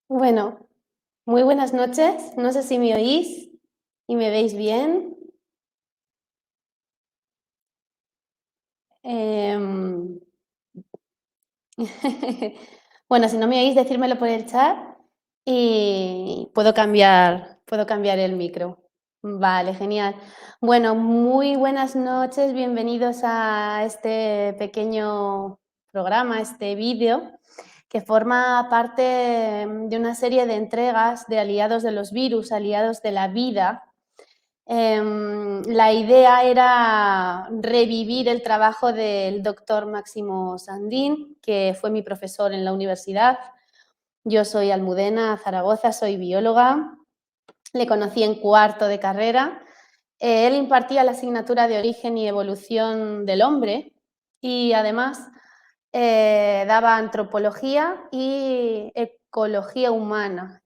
Bueno, muy buenas noches. No sé si me oís y me veis bien. Em, bueno, si no me oís, decírmelo por el chat y puedo cambiar el micro. Vale, genial. Bueno, muy buenas noches, bienvenidos a este pequeño programa, este vídeo, que forma parte de una serie de entregas de aliados de los virus, aliados de la vida. La idea era revivir el trabajo del doctor Máximo Sandín, que fue mi profesor en la universidad. Yo soy Almudena Zaragoza, soy bióloga. Le conocí en cuarto de carrera. Él impartía la asignatura de origen y evolución del hombre y además daba antropología y ecología humana.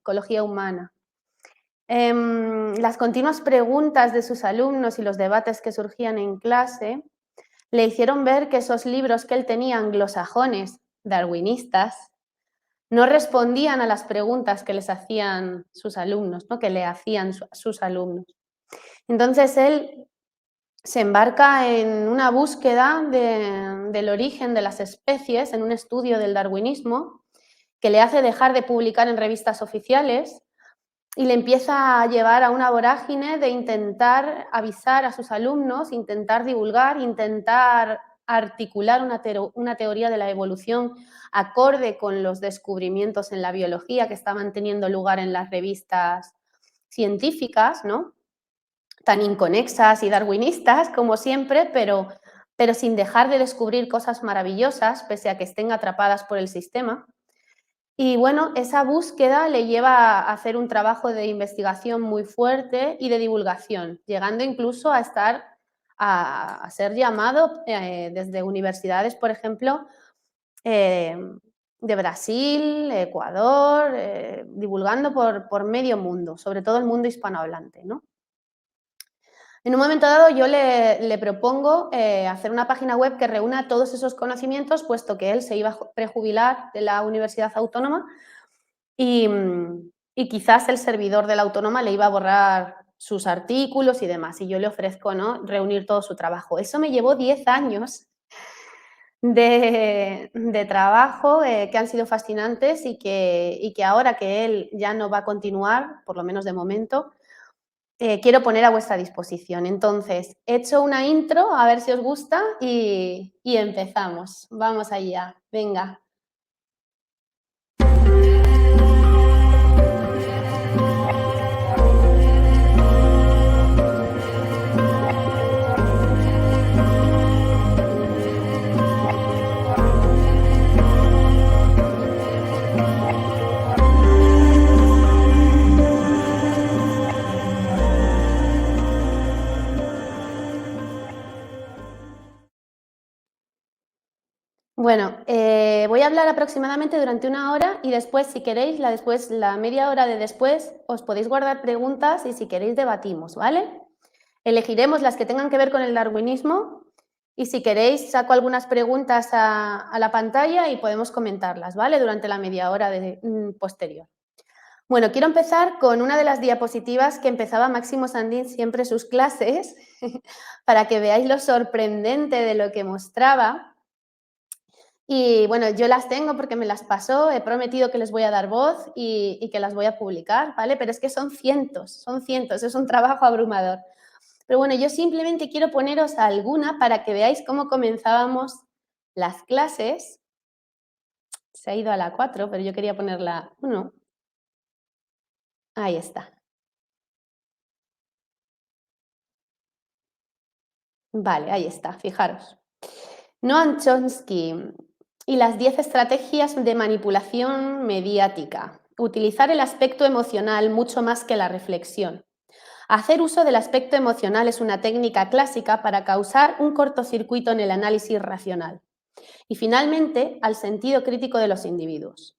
Las continuas preguntas de sus alumnos y los debates que surgían en clase le hicieron ver que esos libros que él tenía anglosajones, darwinistas, no respondían a las preguntas que les hacían sus alumnos, ¿no? Que le hacían sus alumnos. Entonces él se embarca en una búsqueda del origen de las especies, en un estudio del darwinismo, que le hace dejar de publicar en revistas oficiales y le empieza a llevar a una vorágine de intentar avisar a sus alumnos, intentar divulgar, intentar articular una teoría de la evolución acorde con los descubrimientos en la biología que estaban teniendo lugar en las revistas científicas, ¿no? Tan inconexas y darwinistas como siempre, pero sin dejar de descubrir cosas maravillosas, pese a que estén atrapadas por el sistema. Y bueno, esa búsqueda le lleva a hacer un trabajo de investigación muy fuerte y de divulgación, llegando incluso a ser llamado desde universidades, por ejemplo, eh, de Brasil, Ecuador, divulgando por medio mundo, sobre todo el mundo hispanohablante, ¿no? En un momento dado yo le propongo hacer una página web que reúna todos esos conocimientos, puesto que él se iba a prejubilar de la Universidad Autónoma y, y quizás el servidor de la autónoma le iba a borrar sus artículos y demás, y yo le ofrezco, ¿no?, reunir todo su trabajo. Eso me llevó 10 años de trabajo que han sido fascinantes y que ahora que él ya no va a continuar, por lo menos de momento, quiero poner a vuestra disposición. Entonces, he hecho una intro, a ver si os gusta y empezamos. Vamos allá, venga. Bueno, voy a hablar aproximadamente durante 1 hora y después, si queréis, la media hora de después, os podéis guardar preguntas y si queréis debatimos, ¿vale? Elegiremos las que tengan que ver con el darwinismo y si queréis saco algunas preguntas a la pantalla y podemos comentarlas, ¿vale? Durante la media hora posterior. Bueno, quiero empezar con una de las diapositivas que empezaba Máximo Sandín siempre sus clases, para que veáis lo sorprendente de lo que mostraba. Y bueno, yo las tengo porque me las pasó, he prometido que les voy a dar voz y que las voy a publicar, ¿vale? Pero es que son cientos, es un trabajo abrumador. Pero bueno, yo simplemente quiero poneros alguna para que veáis cómo comenzábamos las clases. Se ha ido a la 4, pero yo quería poner la 1. Ahí está. Vale, ahí está, fijaros. Noam Chomsky y las 10 estrategias de manipulación mediática. Utilizar el aspecto emocional mucho más que la reflexión. Hacer uso del aspecto emocional es una técnica clásica para causar un cortocircuito en el análisis racional. Y finalmente, al sentido crítico de los individuos.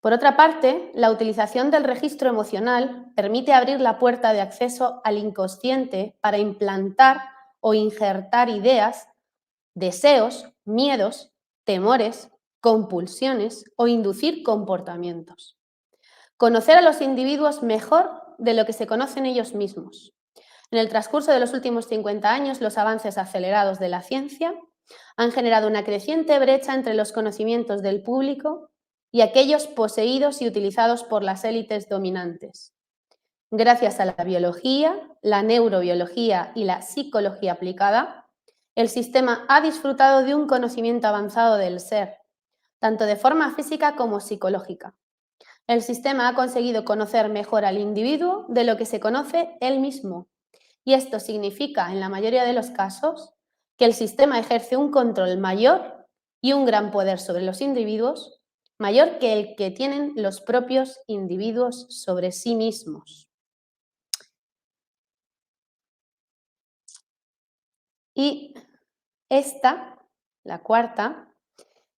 Por otra parte, la utilización del registro emocional permite abrir la puerta de acceso al inconsciente para implantar o injertar ideas, deseos, miedos, temores, compulsiones o inducir comportamientos. conocer a los individuos mejor de lo que se conocen ellos mismos. En el transcurso de los últimos 50 años, los avances acelerados de la ciencia han generado una creciente brecha entre los conocimientos del público y aquellos poseídos y utilizados por las élites dominantes. Gracias a la biología, la neurobiología y la psicología aplicada, el sistema ha disfrutado de un conocimiento avanzado del ser, tanto de forma física como psicológica. El sistema ha conseguido conocer mejor al individuo de lo que se conoce él mismo, y esto significa, en la mayoría de los casos, que el sistema ejerce un control mayor y un gran poder sobre los individuos, mayor que el que tienen los propios individuos sobre sí mismos. Y esta, la cuarta,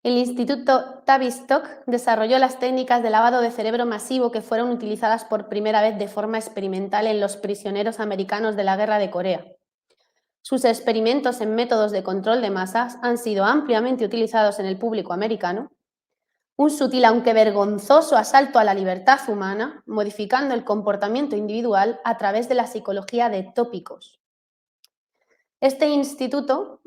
el Instituto Tavistock desarrolló las técnicas de lavado de cerebro masivo que fueron utilizadas por primera vez de forma experimental en los prisioneros americanos de la Guerra de Corea. Sus experimentos en métodos de control de masas han sido ampliamente utilizados en el público americano, un sutil aunque vergonzoso asalto a la libertad humana, modificando el comportamiento individual a través de la psicología de tópicos. Este instituto,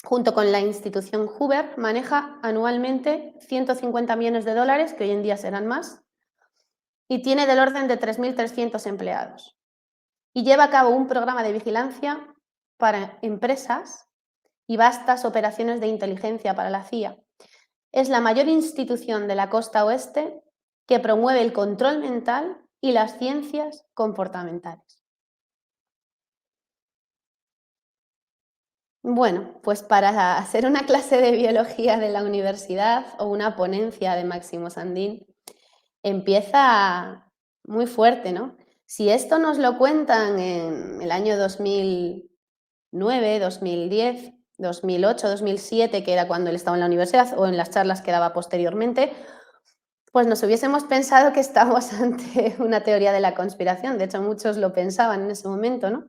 junto con la institución Hoover, maneja anualmente 150 millones de dólares, que hoy en día serán más, y tiene del orden de 3.300 empleados. Y lleva a cabo un programa de vigilancia para empresas y vastas operaciones de inteligencia para la CIA. Es la mayor institución de la costa oeste que promueve el control mental y las ciencias comportamentales. Bueno, pues para hacer una clase de biología de la universidad o una ponencia de Máximo Sandín, empieza muy fuerte, ¿no? Si esto nos lo cuentan en el año 2009, 2010, 2008, 2007, que era cuando él estaba en la universidad, o en las charlas que daba posteriormente, pues nos hubiésemos pensado que estábamos ante una teoría de la conspiración. De hecho, muchos lo pensaban en ese momento, ¿no?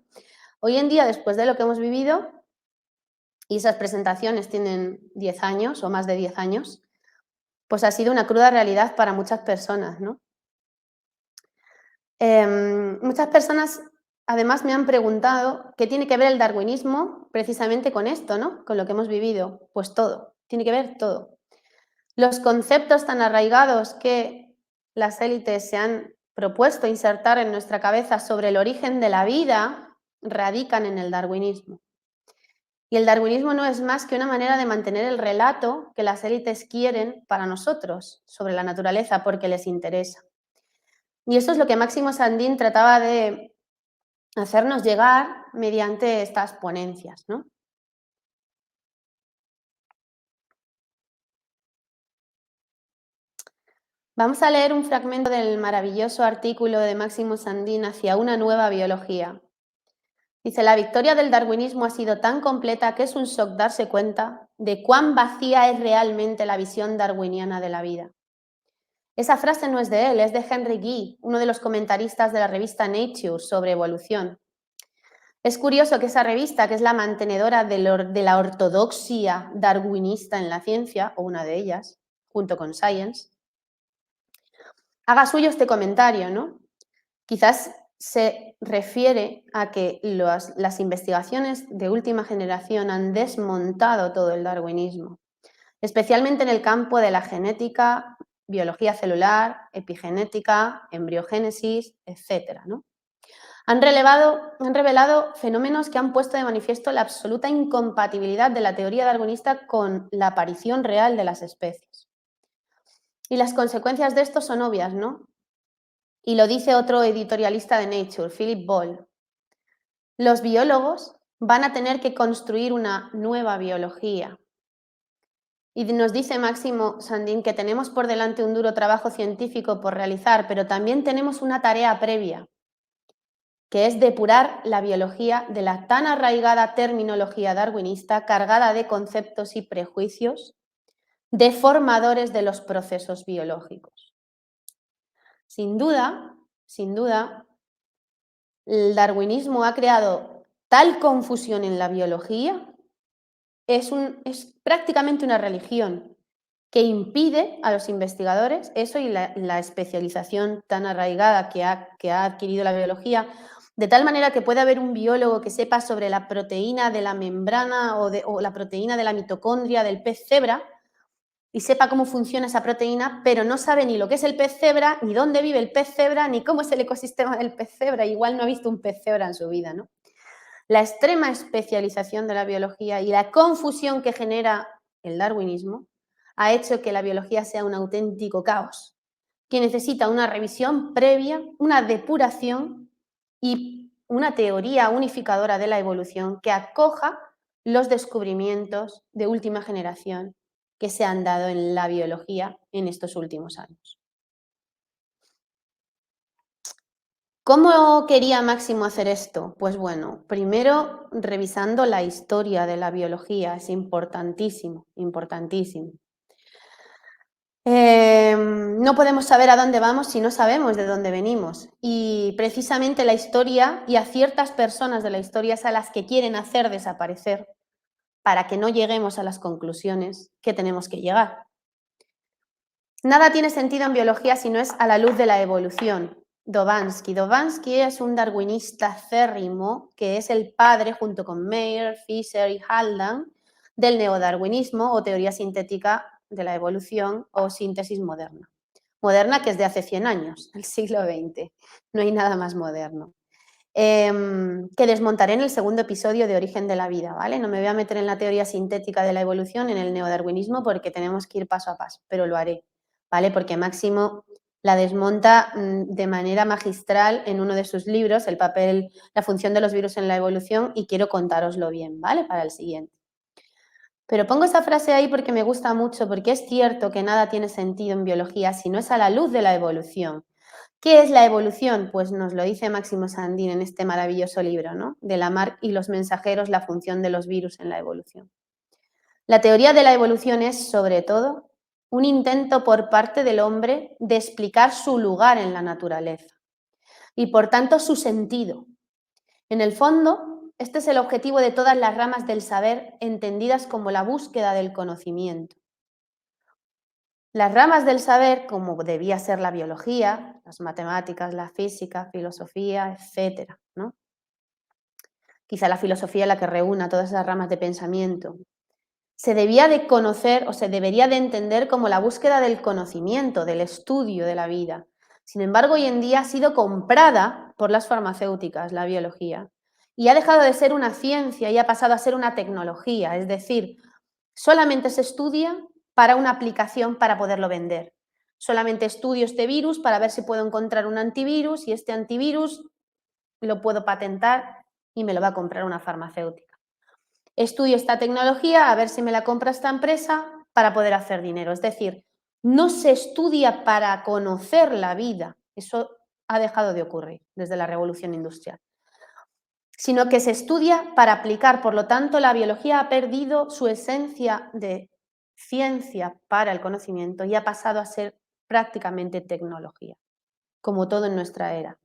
Hoy en día, después de lo que hemos vivido, y esas presentaciones tienen 10 años o más de 10 años, pues ha sido una cruda realidad para muchas personas, ¿no? Muchas personas además me han preguntado qué tiene que ver el darwinismo precisamente con esto, ¿no? Con lo que hemos vivido. Pues todo, tiene que ver todo. Los conceptos tan arraigados que las élites se han propuesto insertar en nuestra cabeza sobre el origen de la vida radican en el darwinismo. Y el darwinismo no es más que una manera de mantener el relato que las élites quieren para nosotros sobre la naturaleza porque les interesa. Y eso es lo que Máximo Sandín trataba de hacernos llegar mediante estas ponencias, ¿no? Vamos a leer un fragmento del maravilloso artículo de Máximo Sandín hacia una nueva biología. Dice, la victoria del darwinismo ha sido tan completa que es un shock darse cuenta de cuán vacía es realmente la visión darwiniana de la vida. Esa frase no es de él, es de Henry Gee, uno de los comentaristas de la revista Nature sobre evolución. Es curioso que esa revista, que es la mantenedora de la ortodoxia darwinista en la ciencia, o una de ellas, junto con Science, haga suyo este comentario, ¿no? Quizás se refiere a que las investigaciones de última generación han desmontado todo el darwinismo, especialmente en el campo de la genética, biología celular, epigenética, embriogénesis, etcétera, ¿no? Han revelado fenómenos que han puesto de manifiesto la absoluta incompatibilidad de la teoría darwinista con la aparición real de las especies. Y las consecuencias de esto son obvias, ¿no? Y lo dice otro editorialista de Nature, Philip Ball. Los biólogos van a tener que construir una nueva biología. Y nos dice Máximo Sandín que tenemos por delante un duro trabajo científico por realizar, pero también tenemos una tarea previa, que es depurar la biología de la tan arraigada terminología darwinista cargada de conceptos y prejuicios deformadores de los procesos biológicos. Sin duda, el darwinismo ha creado tal confusión en la biología, es prácticamente una religión, que impide a los investigadores eso y la especialización tan arraigada que ha adquirido la biología, de tal manera que puede haber un biólogo que sepa sobre la proteína de la membrana o la proteína de la mitocondria del pez cebra y sepa cómo funciona esa proteína, pero no sabe ni lo que es el pez cebra, ni dónde vive el pez cebra, ni cómo es el ecosistema del pez cebra. Igual no ha visto un pez cebra en su vida, ¿no? La extrema especialización de la biología y la confusión que genera el darwinismo ha hecho que la biología sea un auténtico caos, que necesita una revisión previa, una depuración y una teoría unificadora de la evolución que acoja los descubrimientos de última generación que se han dado en la biología en estos últimos años. ¿Cómo quería Máximo hacer esto? Pues bueno, primero revisando la historia de la biología, es importantísimo, importantísimo. No podemos saber a dónde vamos si no sabemos de dónde venimos. Y precisamente la historia y a ciertas personas de la historia es a las que quieren hacer desaparecer para que no lleguemos a las conclusiones que tenemos que llegar. Nada tiene sentido en biología si no es a la luz de la evolución. Dovansky. Dovansky es un darwinista acérrimo que es el padre, junto con Mayr, Fisher y Haldane, del neodarwinismo o teoría sintética de la evolución o síntesis moderna. Moderna que es de hace 100 años, el siglo XX. No hay nada más moderno. Que desmontaré en el segundo episodio de Origen de la Vida, ¿vale? No me voy a meter en la teoría sintética de la evolución, en el neodarwinismo, porque tenemos que ir paso a paso, pero lo haré, ¿vale? Porque Máximo la desmonta de manera magistral en uno de sus libros, el papel, la función de los virus en la evolución, y quiero contároslo bien, ¿vale? Para el siguiente. Pero pongo esa frase ahí porque me gusta mucho, porque es cierto que nada tiene sentido en biología si no es a la luz de la evolución. ¿Qué es la evolución? Pues nos lo dice Máximo Sandín en este maravilloso libro, ¿no? De Lamarck y los mensajeros, la función de los virus en la evolución. La teoría de la evolución es, sobre todo, un intento por parte del hombre de explicar su lugar en la naturaleza y, por tanto, su sentido. En el fondo, este es el objetivo de todas las ramas del saber entendidas como la búsqueda del conocimiento. Las ramas del saber, como debía ser la biología, las matemáticas, la física, filosofía, etcétera, ¿no? Quizá la filosofía es la que reúna todas esas ramas de pensamiento. Se debía de conocer o se debería de entender como la búsqueda del conocimiento, del estudio de la vida. Sin embargo, hoy en día ha sido comprada por las farmacéuticas, la biología, y ha dejado de ser una ciencia y ha pasado a ser una tecnología, es decir, solamente se estudia para una aplicación para poderlo vender. Solamente estudio este virus para ver si puedo encontrar un antivirus y este antivirus lo puedo patentar y me lo va a comprar una farmacéutica. Estudio esta tecnología a ver si me la compra esta empresa para poder hacer dinero. Es decir, no se estudia para conocer la vida. Eso ha dejado de ocurrir desde la revolución industrial, sino que se estudia para aplicar. Por lo tanto, la biología ha perdido su esencia de ciencia para el conocimiento y ha pasado a ser prácticamente tecnología, como todo en nuestra era.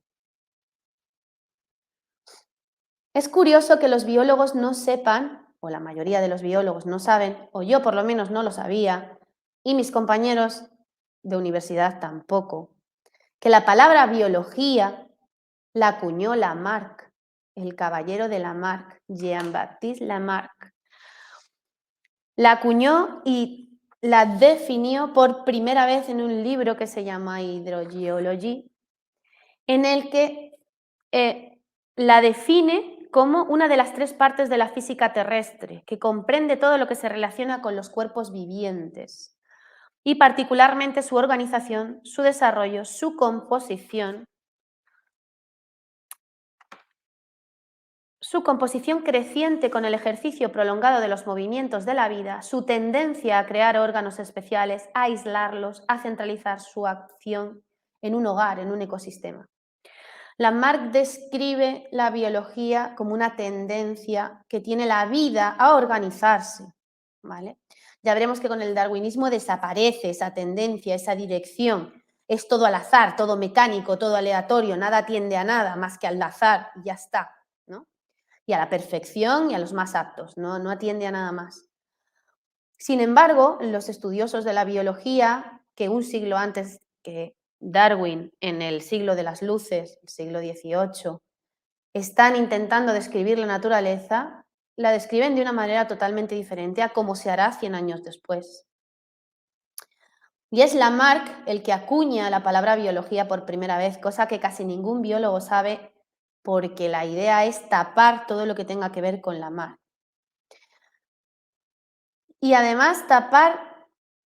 Es curioso que los biólogos no sepan, o la mayoría de los biólogos no saben, o yo por lo menos no lo sabía, y mis compañeros de universidad tampoco, que la palabra biología la acuñó Lamarck, el caballero de Lamarck, Jean-Baptiste Lamarck. La acuñó y la definió por primera vez en un libro que se llama Hydrogeology, en el que la define como una de las 3 partes de la física terrestre, que comprende todo lo que se relaciona con los cuerpos vivientes y particularmente su organización, su desarrollo, su composición creciente con el ejercicio prolongado de los movimientos de la vida, su tendencia a crear órganos especiales, a aislarlos, a centralizar su acción en un hogar, en un ecosistema. Lamarck describe la biología como una tendencia que tiene la vida a organizarse, ¿vale? Ya veremos que con el darwinismo desaparece esa tendencia, esa dirección. Es todo al azar, todo mecánico, todo aleatorio, nada tiende a nada más que al azar y ya está, ¿no? Y a la perfección y a los más aptos, no atiende a nada más. Sin embargo, los estudiosos de la biología, que un siglo antes que Darwin, en el siglo de las luces, el siglo XVIII, están intentando describir la naturaleza, la describen de una manera totalmente diferente a cómo se hará 100 años después. Y es Lamarck el que acuña la palabra biología por primera vez, cosa que casi ningún biólogo sabe porque la idea es tapar todo lo que tenga que ver con Lamarck. Y además tapar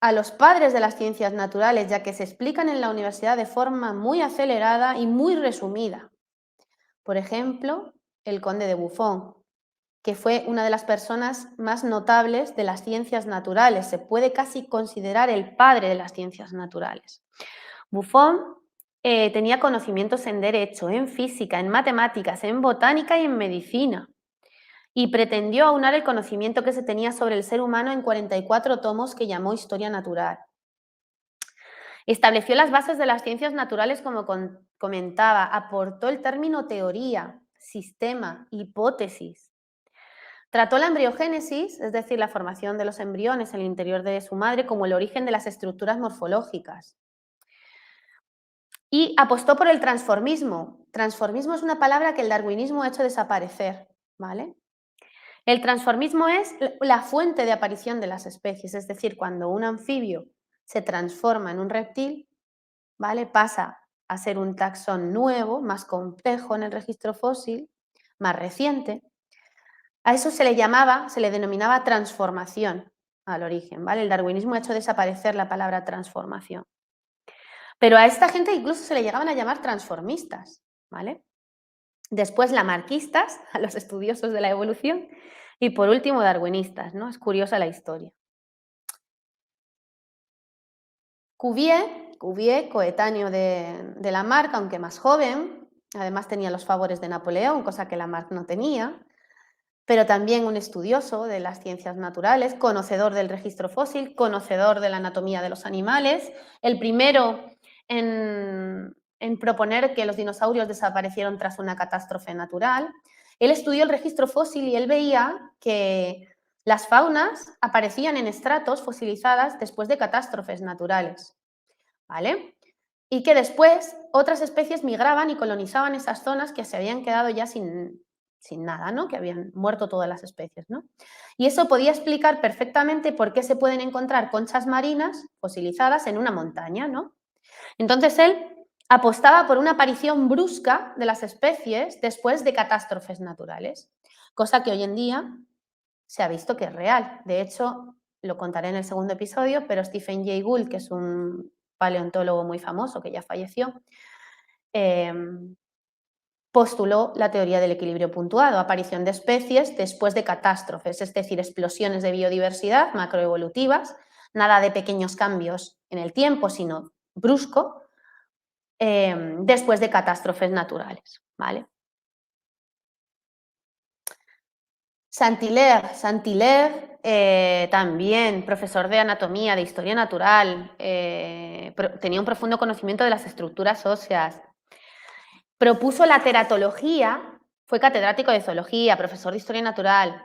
a los padres de las ciencias naturales, ya que se explican en la universidad de forma muy acelerada y muy resumida. Por ejemplo, el conde de Buffon, que fue una de las personas más notables de las ciencias naturales. Se puede casi considerar el padre de las ciencias naturales. Buffon tenía conocimientos en derecho, en física, en matemáticas, en botánica y en medicina, y pretendió aunar el conocimiento que se tenía sobre el ser humano en 44 tomos que llamó Historia Natural. Estableció las bases de las ciencias naturales, como comentaba, aportó el término teoría, sistema, hipótesis. Trató la embriogénesis, es decir, la formación de los embriones en el interior de su madre, como el origen de las estructuras morfológicas. Y apostó por el transformismo. Transformismo es una palabra que el darwinismo ha hecho desaparecer, ¿vale? El transformismo es la fuente de aparición de las especies, es decir, cuando un anfibio se transforma en un reptil, ¿vale? Pasa a ser un taxón nuevo, más complejo en el registro fósil, más reciente. A eso se le denominaba transformación al origen, ¿vale? El darwinismo ha hecho desaparecer la palabra transformación. Pero a esta gente incluso se le llegaban a llamar transformistas, ¿vale? Después lamarquistas, a los estudiosos de la evolución, y por último darwinistas, ¿no? Es curiosa la historia. Cuvier, coetáneo de Lamarck, aunque más joven, además tenía los favores de Napoleón, cosa que Lamarck no tenía, pero también un estudioso de las ciencias naturales, conocedor del registro fósil, conocedor de la anatomía de los animales, el primero en proponer que los dinosaurios desaparecieron tras una catástrofe natural. Él estudió el registro fósil y él veía que las faunas aparecían en estratos fosilizadas después de catástrofes naturales, ¿vale? Y que después otras especies migraban y colonizaban esas zonas que se habían quedado ya sin nada, ¿no? Que habían muerto todas las especies, ¿no? Y eso podía explicar perfectamente por qué se pueden encontrar conchas marinas fosilizadas en una montaña, ¿no? Entonces él apostaba por una aparición brusca de las especies después de catástrofes naturales, cosa que hoy en día se ha visto que es real. De hecho, lo contaré en el segundo episodio, pero Stephen Jay Gould, que es un paleontólogo muy famoso que ya falleció, postuló la teoría del equilibrio puntuado, aparición de especies después de catástrofes, es decir, explosiones de biodiversidad macroevolutivas, nada de pequeños cambios en el tiempo, sino brusco, después de catástrofes naturales, ¿vale? Saint-Hilaire, también profesor de anatomía, de historia natural, tenía un profundo conocimiento de las estructuras óseas. Propuso la teratología, fue catedrático de zoología, profesor de historia natural.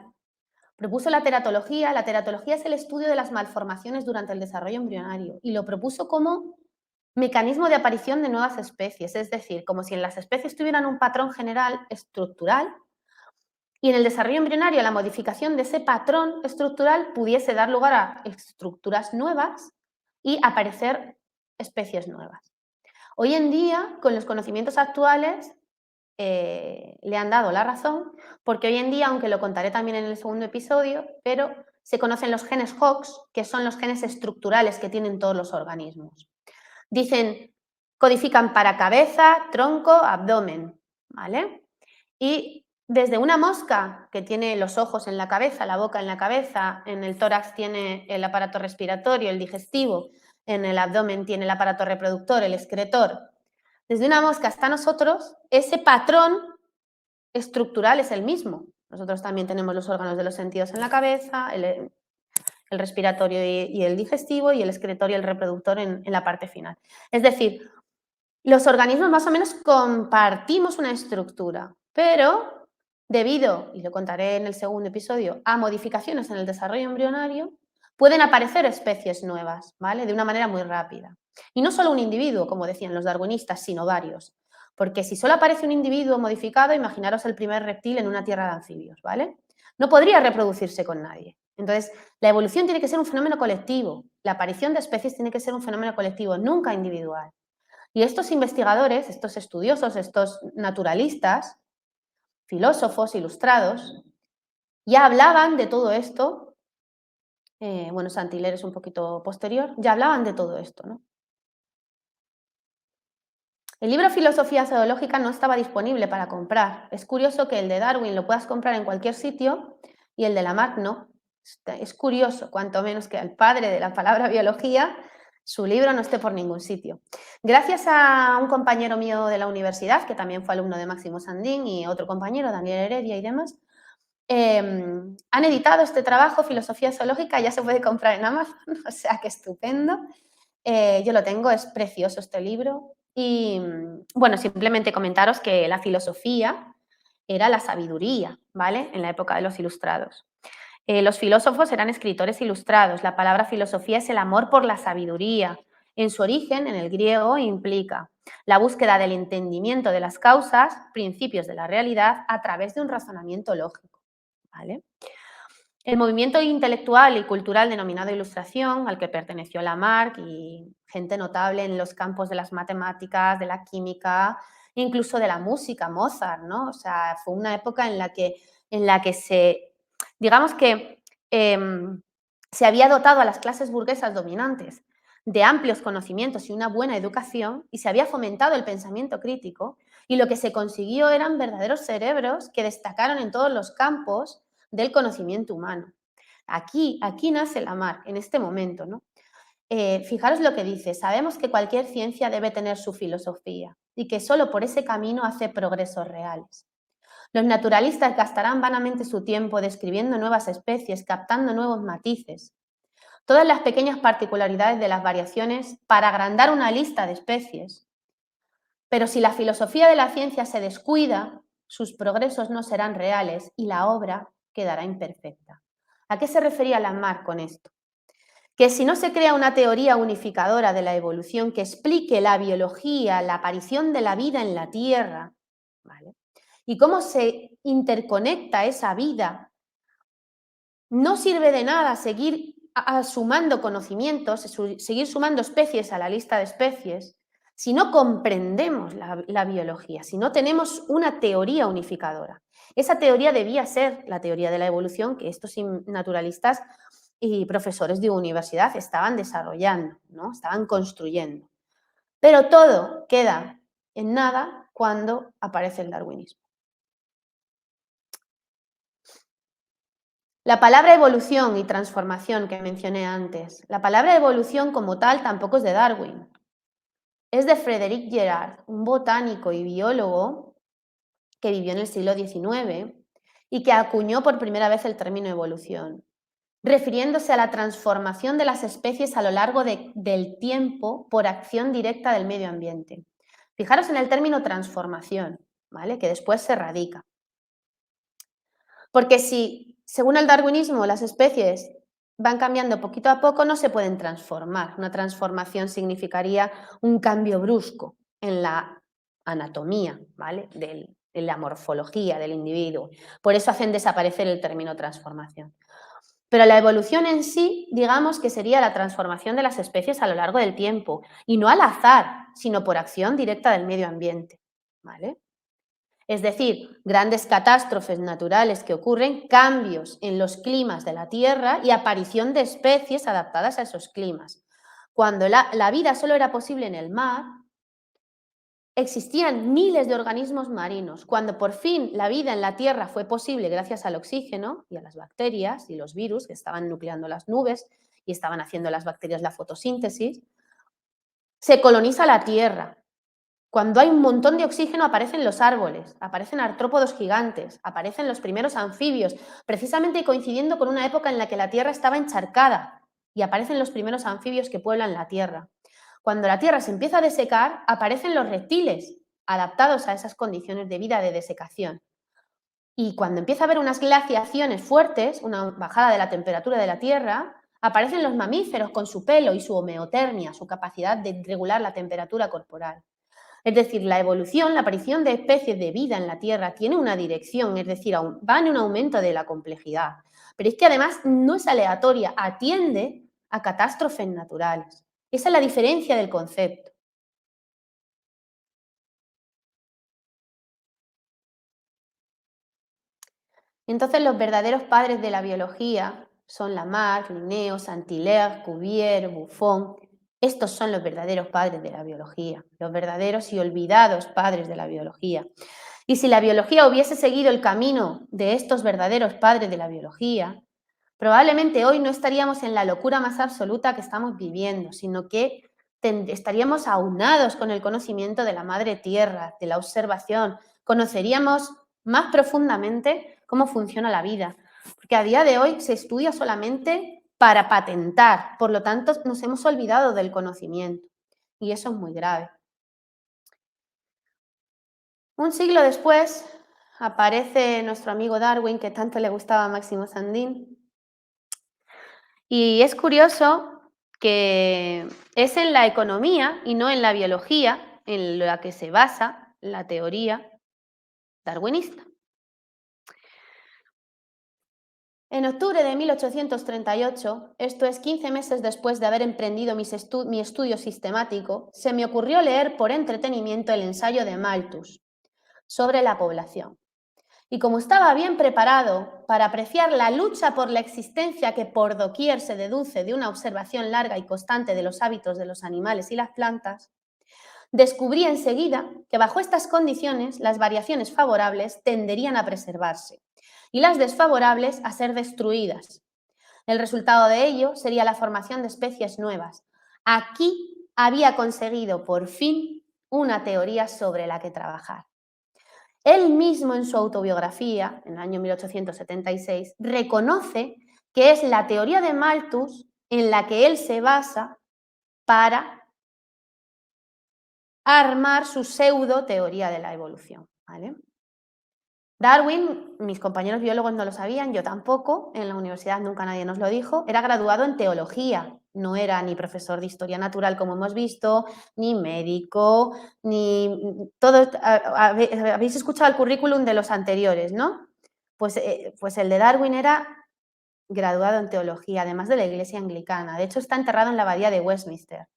Propuso la teratología es el estudio de las malformaciones durante el desarrollo embrionario y lo propuso como mecanismo de aparición de nuevas especies, es decir, como si en las especies tuvieran un patrón general estructural y en el desarrollo embrionario la modificación de ese patrón estructural pudiese dar lugar a estructuras nuevas y aparecer especies nuevas. Hoy en día, con los conocimientos actuales, le han dado la razón, porque hoy en día, aunque lo contaré también en el segundo episodio, pero se conocen los genes Hox, que son los genes estructurales que tienen todos los organismos. Dicen, codifican para cabeza, tronco, abdomen, ¿vale? Y desde una mosca que tiene los ojos en la cabeza, la boca en la cabeza, en el tórax tiene el aparato respiratorio, el digestivo, en el abdomen tiene el aparato reproductor, el excretor. Desde una mosca hasta nosotros, ese patrón estructural es el mismo. Nosotros también tenemos los órganos de los sentidos en la cabeza, el respiratorio y el digestivo, y el excretorio y el reproductor en la parte final. Es decir, los organismos más o menos compartimos una estructura, pero debido, y lo contaré en el segundo episodio, a modificaciones en el desarrollo embrionario, pueden aparecer especies nuevas, ¿vale? De una manera muy rápida. Y no solo un individuo, como decían los darwinistas, sino varios. Porque si solo aparece un individuo modificado, imaginaros el primer reptil en una tierra de anfibios, ¿vale? No podría reproducirse con nadie. Entonces, la evolución tiene que ser un fenómeno colectivo. La aparición de especies tiene que ser un fenómeno colectivo, nunca individual. Y estos investigadores, estos estudiosos, estos naturalistas, filósofos ilustrados, ya hablaban de todo esto. Bueno, Saint-Hilaire es un poquito posterior, ya hablaban de todo esto, ¿no? El libro Filosofía Zoológica no estaba disponible para comprar. Es curioso que el de Darwin lo puedas comprar en cualquier sitio y el de Lamarck no. Es curioso, cuanto menos que al padre de la palabra biología, su libro no esté por ningún sitio. Gracias a un compañero mío de la universidad, que también fue alumno de Máximo Sandín, y otro compañero, Daniel Heredia y demás, han editado este trabajo, Filosofía Zoológica, ya se puede comprar en Amazon, o sea que estupendo. Yo lo tengo, es precioso este libro. Y bueno, simplemente comentaros que la filosofía era la sabiduría, ¿vale? En la época de los ilustrados. Los filósofos eran escritores ilustrados. La palabra filosofía es el amor por la sabiduría. En su origen, en el griego, implica la búsqueda del entendimiento de las causas, principios de la realidad, a través de un razonamiento lógico, ¿vale? El movimiento intelectual y cultural denominado Ilustración, al que perteneció Lamarck y gente notable en los campos de las matemáticas, de la química, incluso de la música, Mozart, ¿no? O sea, fue una época en la que digamos que se había dotado a las clases burguesas dominantes de amplios conocimientos y una buena educación y se había fomentado el pensamiento crítico y lo que se consiguió eran verdaderos cerebros que destacaron en todos los campos del conocimiento humano. Aquí nace Lamarck, en este momento, ¿no? Fijaros lo que dice, sabemos que cualquier ciencia debe tener su filosofía y que solo por ese camino hace progresos reales. Los naturalistas gastarán vanamente su tiempo describiendo nuevas especies, captando nuevos matices, todas las pequeñas particularidades de las variaciones para agrandar una lista de especies. Pero si la filosofía de la ciencia se descuida, sus progresos no serán reales y la obra quedará imperfecta. ¿A qué se refería Lamarck con esto? Que si no se crea una teoría unificadora de la evolución que explique la biología, la aparición de la vida en la Tierra, ¿vale? Y cómo se interconecta esa vida, no sirve de nada seguir sumando conocimientos, seguir sumando especies a la lista de especies, si no comprendemos la biología, si no tenemos una teoría unificadora. Esa teoría debía ser la teoría de la evolución que estos naturalistas y profesores de universidad estaban desarrollando, ¿no? Estaban construyendo. Pero todo queda en nada cuando aparece el darwinismo. La palabra evolución y transformación que mencioné antes, la palabra evolución como tal tampoco es de Darwin, es de Frédéric Girard, un botánico y biólogo que vivió en el siglo XIX y que acuñó por primera vez el término evolución, refiriéndose a la transformación de las especies a lo largo del tiempo por acción directa del medio ambiente. Fijaros en el término transformación, ¿vale? Que después se radica. Porque si, según el darwinismo, las especies van cambiando poquito a poco, no se pueden transformar. Una transformación significaría un cambio brusco en la anatomía, ¿vale? De la morfología del individuo. Por eso hacen desaparecer el término transformación. Pero la evolución en sí, digamos que sería la transformación de las especies a lo largo del tiempo, y no al azar, sino por acción directa del medio ambiente, ¿vale? Es decir, grandes catástrofes naturales que ocurren, cambios en los climas de la Tierra y aparición de especies adaptadas a esos climas. Cuando la vida solo era posible en el mar, existían miles de organismos marinos. Cuando por fin la vida en la Tierra fue posible gracias al oxígeno y a las bacterias y los virus que estaban nucleando las nubes y estaban haciendo las bacterias la fotosíntesis, se coloniza la Tierra. Cuando hay un montón de oxígeno aparecen los árboles, aparecen artrópodos gigantes, aparecen los primeros anfibios, precisamente coincidiendo con una época en la que la Tierra estaba encharcada y aparecen los primeros anfibios que pueblan la Tierra. Cuando la Tierra se empieza a desecar, aparecen los reptiles, adaptados a esas condiciones de vida de desecación. Y cuando empieza a haber unas glaciaciones fuertes, una bajada de la temperatura de la Tierra, Aparecen los mamíferos con su pelo y su homeotermia, su capacidad de regular la temperatura corporal. Es decir, la evolución, la aparición de especies de vida en la Tierra tiene una dirección, es decir, va en un aumento de la complejidad. Pero es que además no es aleatoria, atiende a catástrofes naturales. Esa es la diferencia del concepto. Entonces, los verdaderos padres de la biología son Lamarck, Linnaeus, Saint-Hilaire, Cuvier, Buffon. Estos son los verdaderos padres de la biología, los verdaderos y olvidados padres de la biología. Y si la biología hubiese seguido el camino de estos verdaderos padres de la biología, probablemente hoy no estaríamos en la locura más absoluta que estamos viviendo, sino que estaríamos aunados con el conocimiento de la madre tierra, de la observación, conoceríamos más profundamente cómo funciona la vida, porque a día de hoy se estudia solamente para patentar, por lo tanto nos hemos olvidado del conocimiento y eso es muy grave. Un siglo después aparece nuestro amigo Darwin, que tanto le gustaba a Máximo Sandín, y es curioso que es en la economía y no en la biología en la que se basa la teoría darwinista. En octubre de 1838, esto es 15 meses después de haber emprendido mi estudio sistemático, se me ocurrió leer por entretenimiento el ensayo de Malthus sobre la población. Y como estaba bien preparado para apreciar la lucha por la existencia que por doquier se deduce de una observación larga y constante de los hábitos de los animales y las plantas, descubrí enseguida que bajo estas condiciones las variaciones favorables tenderían a preservarse y las desfavorables a ser destruidas. El resultado de ello sería la formación de especies nuevas. Aquí había conseguido por fin una teoría sobre la que trabajar. Él mismo en su autobiografía, en el año 1876, reconoce que es la teoría de Malthus en la que él se basa para armar su pseudo teoría de la evolución, ¿vale? Darwin, mis compañeros biólogos no lo sabían, yo tampoco, en la universidad nunca nadie nos lo dijo, era graduado en teología, no era ni profesor de historia natural como hemos visto, ni médico, ni todo. Habéis escuchado el currículum de los anteriores, ¿no? Pues el de Darwin era graduado en teología, además de la Iglesia anglicana. De hecho, está enterrado en la abadía de Westminster.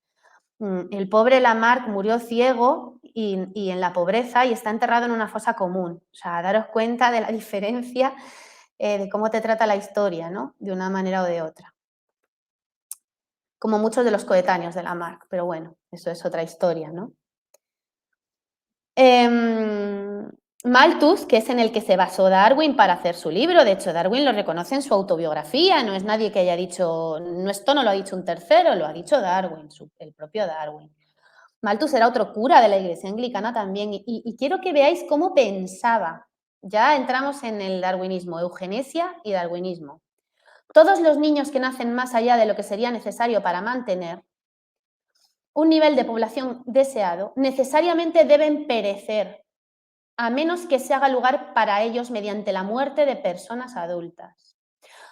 El pobre Lamarck murió ciego y en la pobreza y está enterrado en una fosa común. O sea, daros cuenta de la diferencia de cómo te trata la historia, ¿no? De una manera o de otra. Como muchos de los coetáneos de Lamarck, pero bueno, eso es otra historia, ¿no? Malthus, que es en el que se basó Darwin para hacer su libro, de hecho Darwin lo reconoce en su autobiografía, no es nadie que haya dicho, no, esto no lo ha dicho un tercero, lo ha dicho Darwin, el propio Darwin. Malthus era otro cura de la Iglesia anglicana también, y quiero que veáis cómo pensaba. Ya entramos en el darwinismo, eugenesia y darwinismo. Todos los niños que nacen más allá de lo que sería necesario para mantener un nivel de población deseado, necesariamente deben perecer, a menos que se haga lugar para ellos mediante la muerte de personas adultas.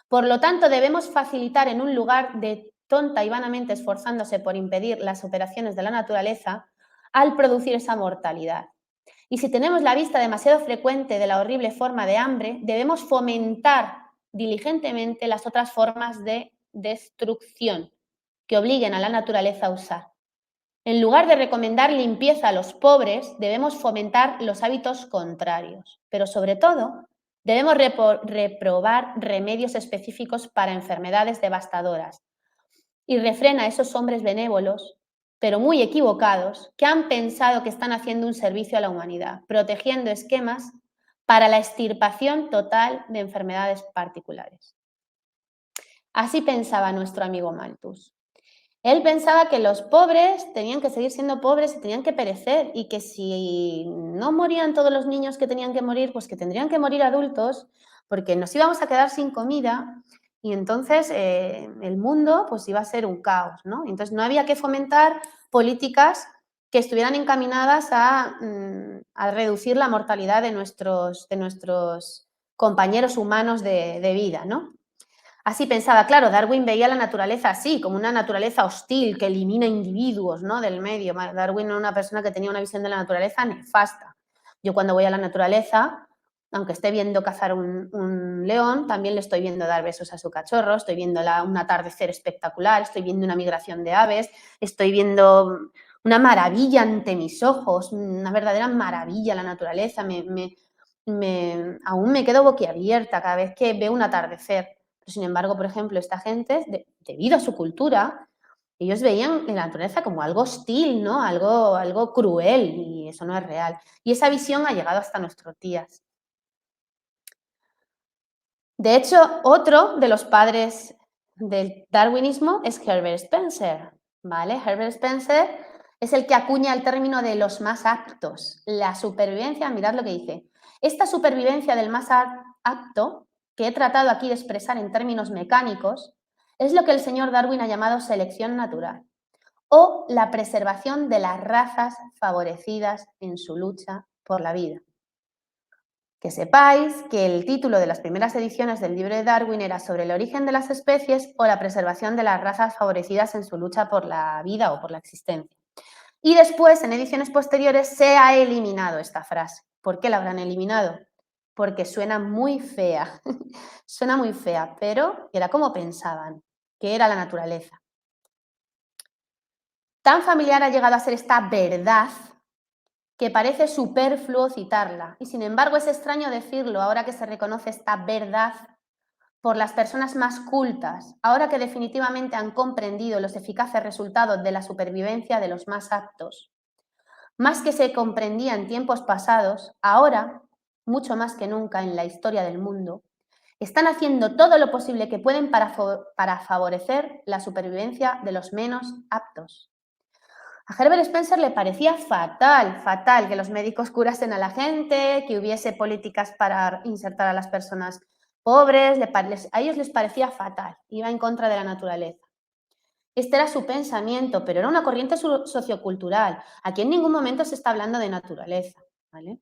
Por lo tanto, debemos facilitar en un lugar de tonta y vanamente esforzándose por impedir las operaciones de la naturaleza al producir esa mortalidad. Y si tenemos la vista demasiado frecuente de la horrible forma de hambre, debemos fomentar diligentemente las otras formas de destrucción que obliguen a la naturaleza a usar. En lugar de recomendar limpieza a los pobres, debemos fomentar los hábitos contrarios, pero sobre todo debemos reprobar remedios específicos para enfermedades devastadoras y refrena a esos hombres benévolos, pero muy equivocados, que han pensado que están haciendo un servicio a la humanidad, protegiendo esquemas para la extirpación total de enfermedades particulares. Así pensaba nuestro amigo Malthus. Él pensaba que los pobres tenían que seguir siendo pobres y tenían que perecer y que si no morían todos los niños que tenían que morir, pues que tendrían que morir adultos porque nos íbamos a quedar sin comida y entonces el mundo pues iba a ser un caos, ¿no? Entonces no había que fomentar políticas que estuvieran encaminadas a reducir la mortalidad de nuestros compañeros humanos de vida, ¿no? Así pensaba, claro, Darwin veía la naturaleza así, como una naturaleza hostil que elimina individuos, ¿no?, del medio. Darwin era una persona que tenía una visión de la naturaleza nefasta. Yo cuando voy a la naturaleza, aunque esté viendo cazar un león, también le estoy viendo dar besos a su cachorro, estoy viendo un atardecer espectacular, estoy viendo una migración de aves, estoy viendo una maravilla ante mis ojos, una verdadera maravilla la naturaleza. Aún me quedo boquiabierta cada vez que veo un atardecer. Pero, sin embargo, por ejemplo, esta gente, debido a su cultura, ellos veían la naturaleza como algo hostil, ¿no? Algo cruel, y eso no es real. Y esa visión ha llegado hasta nuestros días. De hecho, otro de los padres del darwinismo es Herbert Spencer, ¿vale? Herbert Spencer es el que acuña el término de los más aptos. La supervivencia, mirad lo que dice. Esta supervivencia del más apto, que he tratado aquí de expresar en términos mecánicos, es lo que el señor Darwin ha llamado selección natural o la preservación de las razas favorecidas en su lucha por la vida. Que sepáis que el título de las primeras ediciones del libro de Darwin era sobre el origen de las especies o la preservación de las razas favorecidas en su lucha por la vida o por la existencia. Y después, en ediciones posteriores, se ha eliminado esta frase. ¿Por qué la habrán eliminado? Porque suena muy fea. Suena muy fea, pero era como pensaban, que era la naturaleza. Tan familiar ha llegado a ser esta verdad que parece superfluo citarla, y sin embargo es extraño decirlo ahora que se reconoce esta verdad por las personas más cultas, ahora que definitivamente han comprendido los eficaces resultados de la supervivencia de los más aptos. Más que se comprendía en tiempos pasados, ahora, mucho más que nunca en la historia del mundo, están haciendo todo lo posible que pueden para favorecer la supervivencia de los menos aptos. A Herbert Spencer le parecía fatal que los médicos curasen a la gente, que hubiese políticas para insertar a las personas pobres, a ellos les parecía fatal, iba en contra de la naturaleza. Este era su pensamiento, pero era una corriente sociocultural. Aquí en ningún momento se está hablando de naturaleza, ¿vale?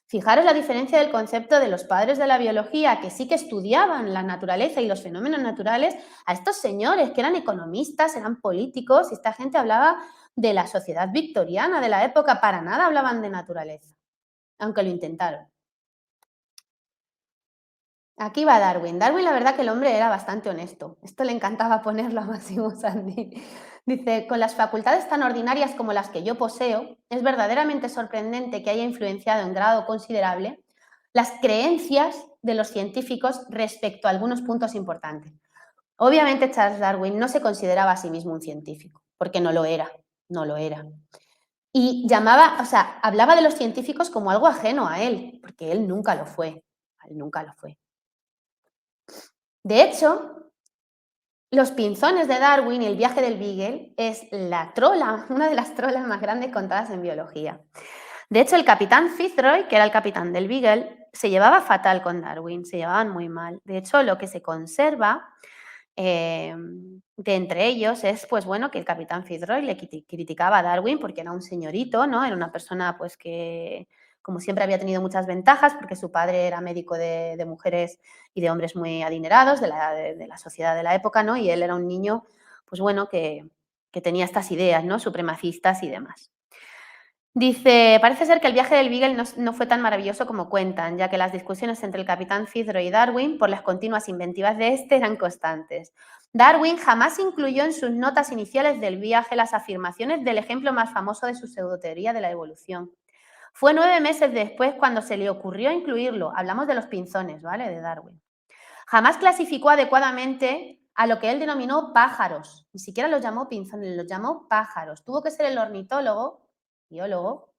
Fijaros la diferencia del concepto de los padres de la biología, que sí que estudiaban la naturaleza y los fenómenos naturales, a estos señores que eran economistas, eran políticos, y esta gente hablaba de la sociedad victoriana de la época, para nada hablaban de naturaleza, aunque lo intentaron. Aquí va Darwin. Darwin, la verdad que el hombre era bastante honesto. Esto le encantaba ponerlo a Máximo Sandy. Dice, con las facultades tan ordinarias como las que yo poseo, es verdaderamente sorprendente que haya influenciado en grado considerable las creencias de los científicos respecto a algunos puntos importantes. Obviamente Charles Darwin no se consideraba a sí mismo un científico, porque no lo era, no lo era. Y hablaba de los científicos como algo ajeno a él, porque él nunca lo fue, él nunca lo fue. De hecho, los pinzones de Darwin y el viaje del Beagle es una de las trolas más grandes contadas en biología. De hecho, el capitán Fitzroy, que era el capitán del Beagle, se llevaba fatal con Darwin, se llevaban muy mal. De hecho, lo que se conserva de entre ellos es, pues bueno, que el capitán Fitzroy le criticaba a Darwin porque era un señorito, ¿no? Era una persona, pues que, como siempre, había tenido muchas ventajas porque su padre era médico de mujeres y de hombres muy adinerados de la sociedad de la época, ¿no? Y él era un niño, pues bueno, que tenía estas ideas, ¿no? Supremacistas y demás. Dice, parece ser que el viaje del Beagle no fue tan maravilloso como cuentan, ya que las discusiones entre el capitán Fitzroy y Darwin por las continuas inventivas de este eran constantes. Darwin jamás incluyó en sus notas iniciales del viaje las afirmaciones del ejemplo más famoso de su pseudoteoría de la evolución. Fue 9 meses después cuando se le ocurrió incluirlo. Hablamos de los pinzones, ¿vale? De Darwin. Jamás clasificó adecuadamente a lo que él denominó pájaros. Ni siquiera los llamó pinzones, los llamó pájaros. Tuvo que ser el ornitólogo, biólogo,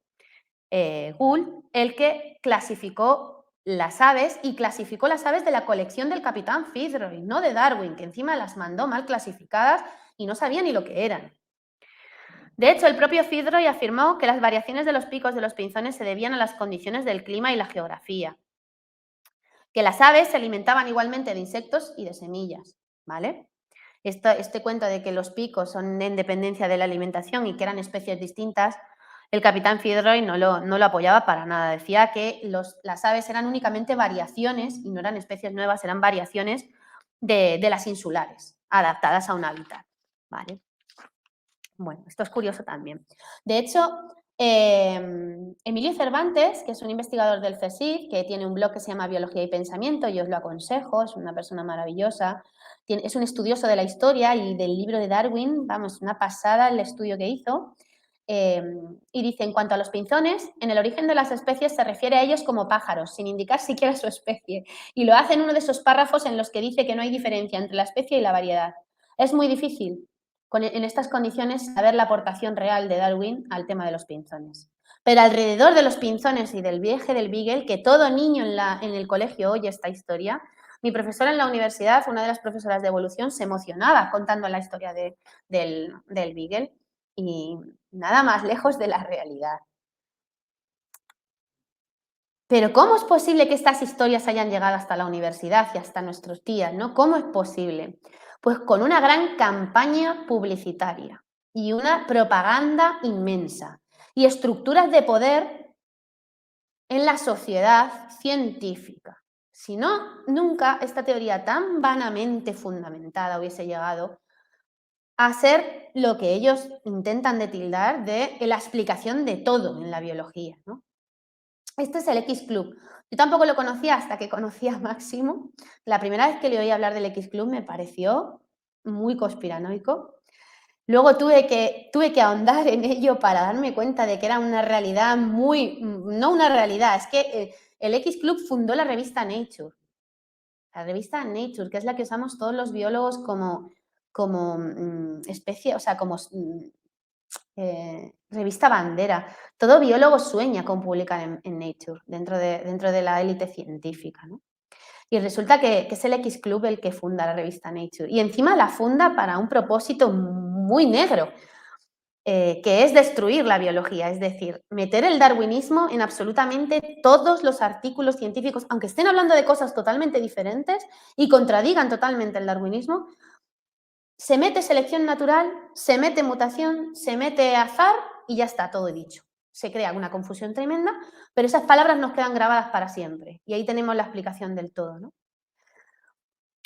Gould, el que clasificó las aves, y clasificó las aves de la colección del capitán Fitzroy, no de Darwin, que encima las mandó mal clasificadas y no sabía ni lo que eran. De hecho, el propio Fitzroy afirmó que las variaciones de los picos de los pinzones se debían a las condiciones del clima y la geografía, que las aves se alimentaban igualmente de insectos y de semillas, ¿vale? Este cuento de que los picos son en dependencia de la alimentación y que eran especies distintas, el capitán Fitzroy no lo apoyaba para nada. Decía que las aves eran únicamente variaciones y no eran especies nuevas, eran variaciones de las insulares, adaptadas a un hábitat, ¿vale? Bueno, esto es curioso también. De hecho, Emilio Cervantes, que es un investigador del CSIC, que tiene un blog que se llama Biología y Pensamiento, y os lo aconsejo, es una persona maravillosa, es un estudioso de la historia y del libro de Darwin, vamos, una pasada el estudio que hizo, y dice, en cuanto a los pinzones, en el origen de las especies se refiere a ellos como pájaros, sin indicar siquiera su especie, y lo hace en uno de esos párrafos en los que dice que no hay diferencia entre la especie y la variedad. Es muy difícil en estas condiciones saber la aportación real de Darwin al tema de los pinzones. Pero alrededor de los pinzones y del viaje del Beagle, que todo niño en el colegio oye esta historia, mi profesora en la universidad, una de las profesoras de evolución, se emocionaba contando la historia del Beagle y nada más lejos de la realidad. Pero ¿cómo es posible que estas historias hayan llegado hasta la universidad y hasta nuestros días, ¿no? ¿Cómo es posible? Pues con una gran campaña publicitaria y una propaganda inmensa y estructuras de poder en la sociedad científica. Si no, nunca esta teoría tan vanamente fundamentada hubiese llegado a ser lo que ellos intentan de tildar de la explicación de todo en la biología, ¿no? Este es el X Club. Yo tampoco lo conocía hasta que conocí a Máximo. La primera vez que le oí hablar del X Club me pareció muy conspiranoico. Luego tuve que ahondar en ello para darme cuenta de que era una realidad no una realidad, es que el X Club fundó la revista Nature. La revista Nature, que es la que usamos todos los biólogos como especie, o sea, como revista bandera. Todo biólogo sueña con publicar en Nature, dentro de la élite científica, ¿no? Y resulta que es el X Club el que funda la revista Nature. Y encima la funda para un propósito muy negro, que es destruir la biología, es decir, meter el darwinismo en absolutamente todos los artículos científicos, aunque estén hablando de cosas totalmente diferentes y contradigan totalmente el darwinismo. Se mete selección natural, se mete mutación, se mete azar y ya está, todo dicho. Se crea una confusión tremenda, pero esas palabras nos quedan grabadas para siempre. Y ahí tenemos la explicación del todo, ¿no?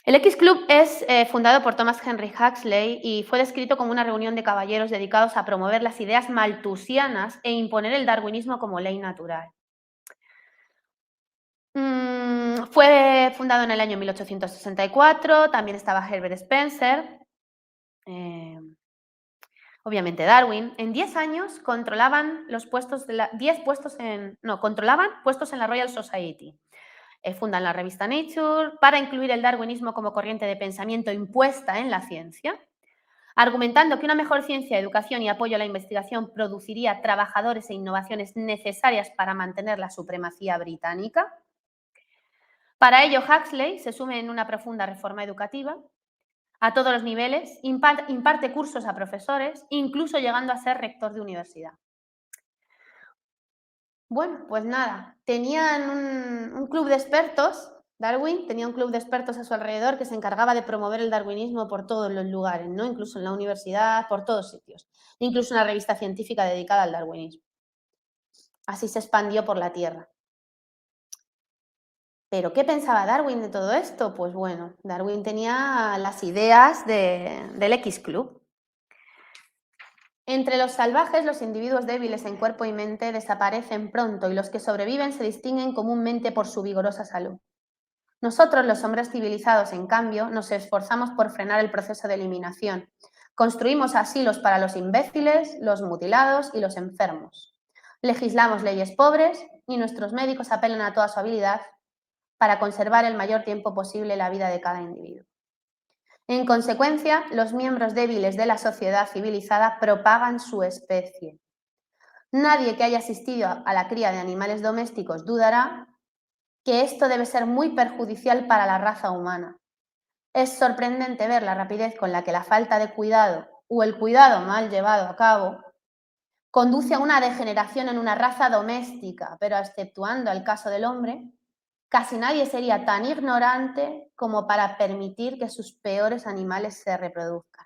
El X Club es fundado por Thomas Henry Huxley y fue descrito como una reunión de caballeros dedicados a promover las ideas malthusianas e imponer el darwinismo como ley natural. Fue fundado en el año 1864, también estaba Herbert Spencer, obviamente Darwin. En 10 años controlaban controlaban puestos en la Royal Society. Fundan la revista Nature para incluir el darwinismo como corriente de pensamiento impuesta en la ciencia, argumentando que una mejor ciencia, educación y apoyo a la investigación produciría trabajadores e innovaciones necesarias para mantener la supremacía británica. Para ello, Huxley se sume en una profunda reforma educativa a todos los niveles, imparte cursos a profesores, incluso llegando a ser rector de universidad. Bueno, pues nada, tenían un club de expertos, Darwin tenía un club de expertos a su alrededor que se encargaba de promover el darwinismo por todos los lugares, ¿no? Incluso en la universidad, por todos sitios, incluso una revista científica dedicada al darwinismo. Así se expandió por la Tierra. ¿Pero qué pensaba Darwin de todo esto? Pues bueno, Darwin tenía las ideas del X Club. Entre los salvajes, los individuos débiles en cuerpo y mente desaparecen pronto y los que sobreviven se distinguen comúnmente por su vigorosa salud. Nosotros, los hombres civilizados, en cambio, nos esforzamos por frenar el proceso de eliminación. Construimos asilos para los imbéciles, los mutilados y los enfermos. Legislamos leyes pobres y nuestros médicos apelan a toda su habilidad para conservar el mayor tiempo posible la vida de cada individuo. En consecuencia, los miembros débiles de la sociedad civilizada propagan su especie. Nadie que haya asistido a la cría de animales domésticos dudará que esto debe ser muy perjudicial para la raza humana. Es sorprendente ver la rapidez con la que la falta de cuidado o el cuidado mal llevado a cabo conduce a una degeneración en una raza doméstica, pero exceptuando el caso del hombre, casi nadie sería tan ignorante como para permitir que sus peores animales se reproduzcan.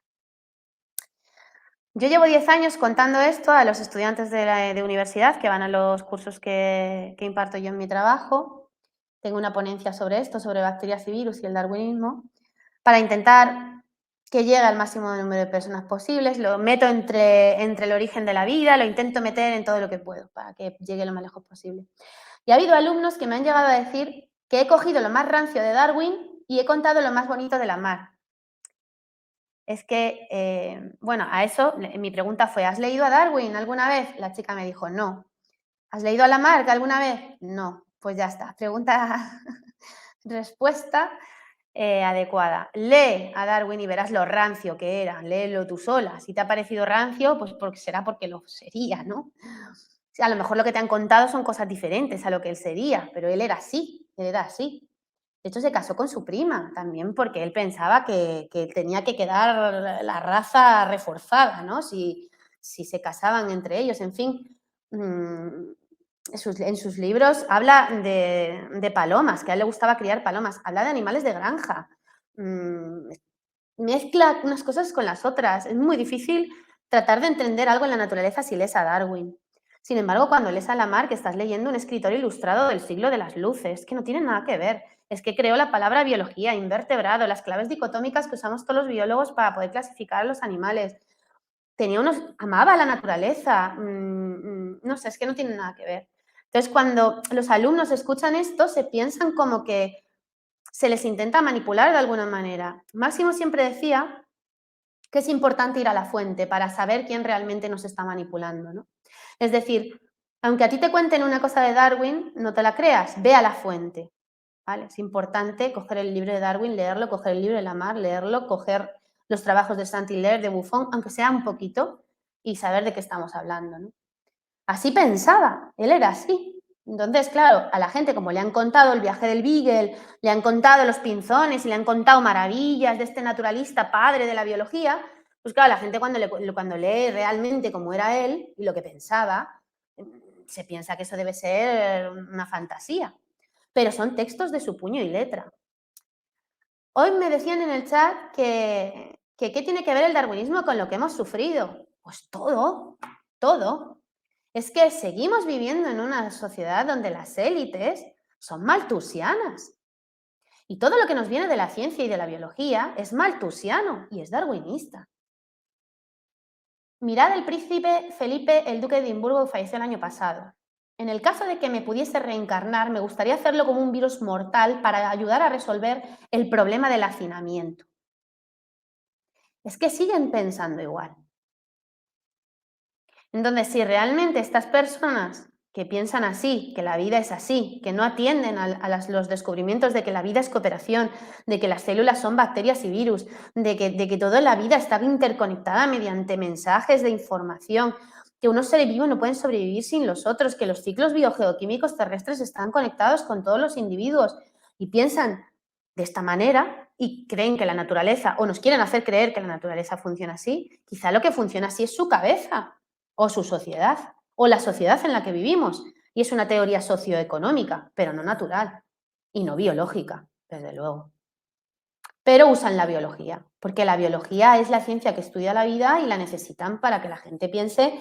Yo llevo 10 años contando esto a los estudiantes de universidad que van a los cursos que imparto yo en mi trabajo. Tengo una ponencia sobre esto, sobre bacterias y virus y el darwinismo. para intentar que llegue al máximo número de personas posibles. Lo meto entre el origen de la vida, lo intento meter en todo lo que puedo para que llegue lo más lejos posible. Y ha habido alumnos que me han llegado a decir que he cogido lo más rancio de Darwin y he contado lo más bonito de Lamarck. Es que, bueno, a eso mi pregunta fue, ¿has leído a Darwin alguna vez? La chica me dijo, no. ¿Has leído a Lamarck alguna vez? No. Pues ya está. Pregunta, respuesta adecuada. Lee a Darwin y verás lo rancio que era. Léelo tú sola. Si te ha parecido rancio, pues será porque lo sería, ¿no? O sea, a lo mejor lo que te han contado son cosas diferentes a lo que él sería, pero él era así, él era así. De hecho, se casó con su prima también porque él pensaba que tenía que quedar la raza reforzada, ¿no? Si se casaban entre ellos, en fin. En sus libros habla de palomas, que a él le gustaba criar palomas, habla de animales de granja, mezcla unas cosas con las otras. Es muy difícil tratar de entender algo en la naturaleza si lees a Darwin. Sin embargo, cuando lees a Lamarck, estás leyendo un escritor ilustrado del siglo de las luces, que no tiene nada que ver. Es que creó la palabra biología, invertebrado, las claves dicotómicas que usamos todos los biólogos para poder clasificar a los animales. Amaba la naturaleza, no sé, es que no tiene nada que ver. Entonces, cuando los alumnos escuchan esto, se piensan como que se les intenta manipular de alguna manera. Máximo siempre decía que es importante ir a la fuente para saber quién realmente nos está manipulando, ¿no? Es decir, aunque a ti te cuenten una cosa de Darwin, no te la creas, ve a la fuente, ¿vale? Es importante coger el libro de Darwin, leerlo, coger el libro de Lamarck, leerlo, coger los trabajos de Saint-Hilaire, de Buffon, aunque sea un poquito, y saber de qué estamos hablando, ¿no? Así pensaba, él era así. Entonces, claro, a la gente, como le han contado el viaje del Beagle, le han contado los pinzones y le han contado maravillas de este naturalista padre de la biología, pues claro, la gente cuando lee realmente cómo era él y lo que pensaba, se piensa que eso debe ser una fantasía. Pero son textos de su puño y letra. Hoy me decían en el chat que qué tiene que ver el darwinismo con lo que hemos sufrido. Pues todo, todo. Es que seguimos viviendo en una sociedad donde las élites son maltusianas. Y todo lo que nos viene de la ciencia y de la biología es maltusiano y es darwinista. Mirad el príncipe Felipe, el duque de Edimburgo, que falleció el año pasado. En el caso de que me pudiese reencarnar, me gustaría hacerlo como un virus mortal para ayudar a resolver el problema del hacinamiento. Es que siguen pensando igual. Entonces, si realmente estas personas que piensan así, que la vida es así, que no atienden a los descubrimientos de que la vida es cooperación, de que las células son bacterias y virus, de que toda la vida está interconectada mediante mensajes de información, que unos seres vivos no pueden sobrevivir sin los otros, que los ciclos biogeoquímicos terrestres están conectados con todos los individuos y piensan de esta manera y creen que la naturaleza, o nos quieren hacer creer que la naturaleza funciona así, quizá lo que funciona así es su cabeza o su sociedad, o la sociedad en la que vivimos. Y es una teoría socioeconómica, pero no natural y no biológica, desde luego. Pero usan la biología, porque la biología es la ciencia que estudia la vida y la necesitan para que la gente piense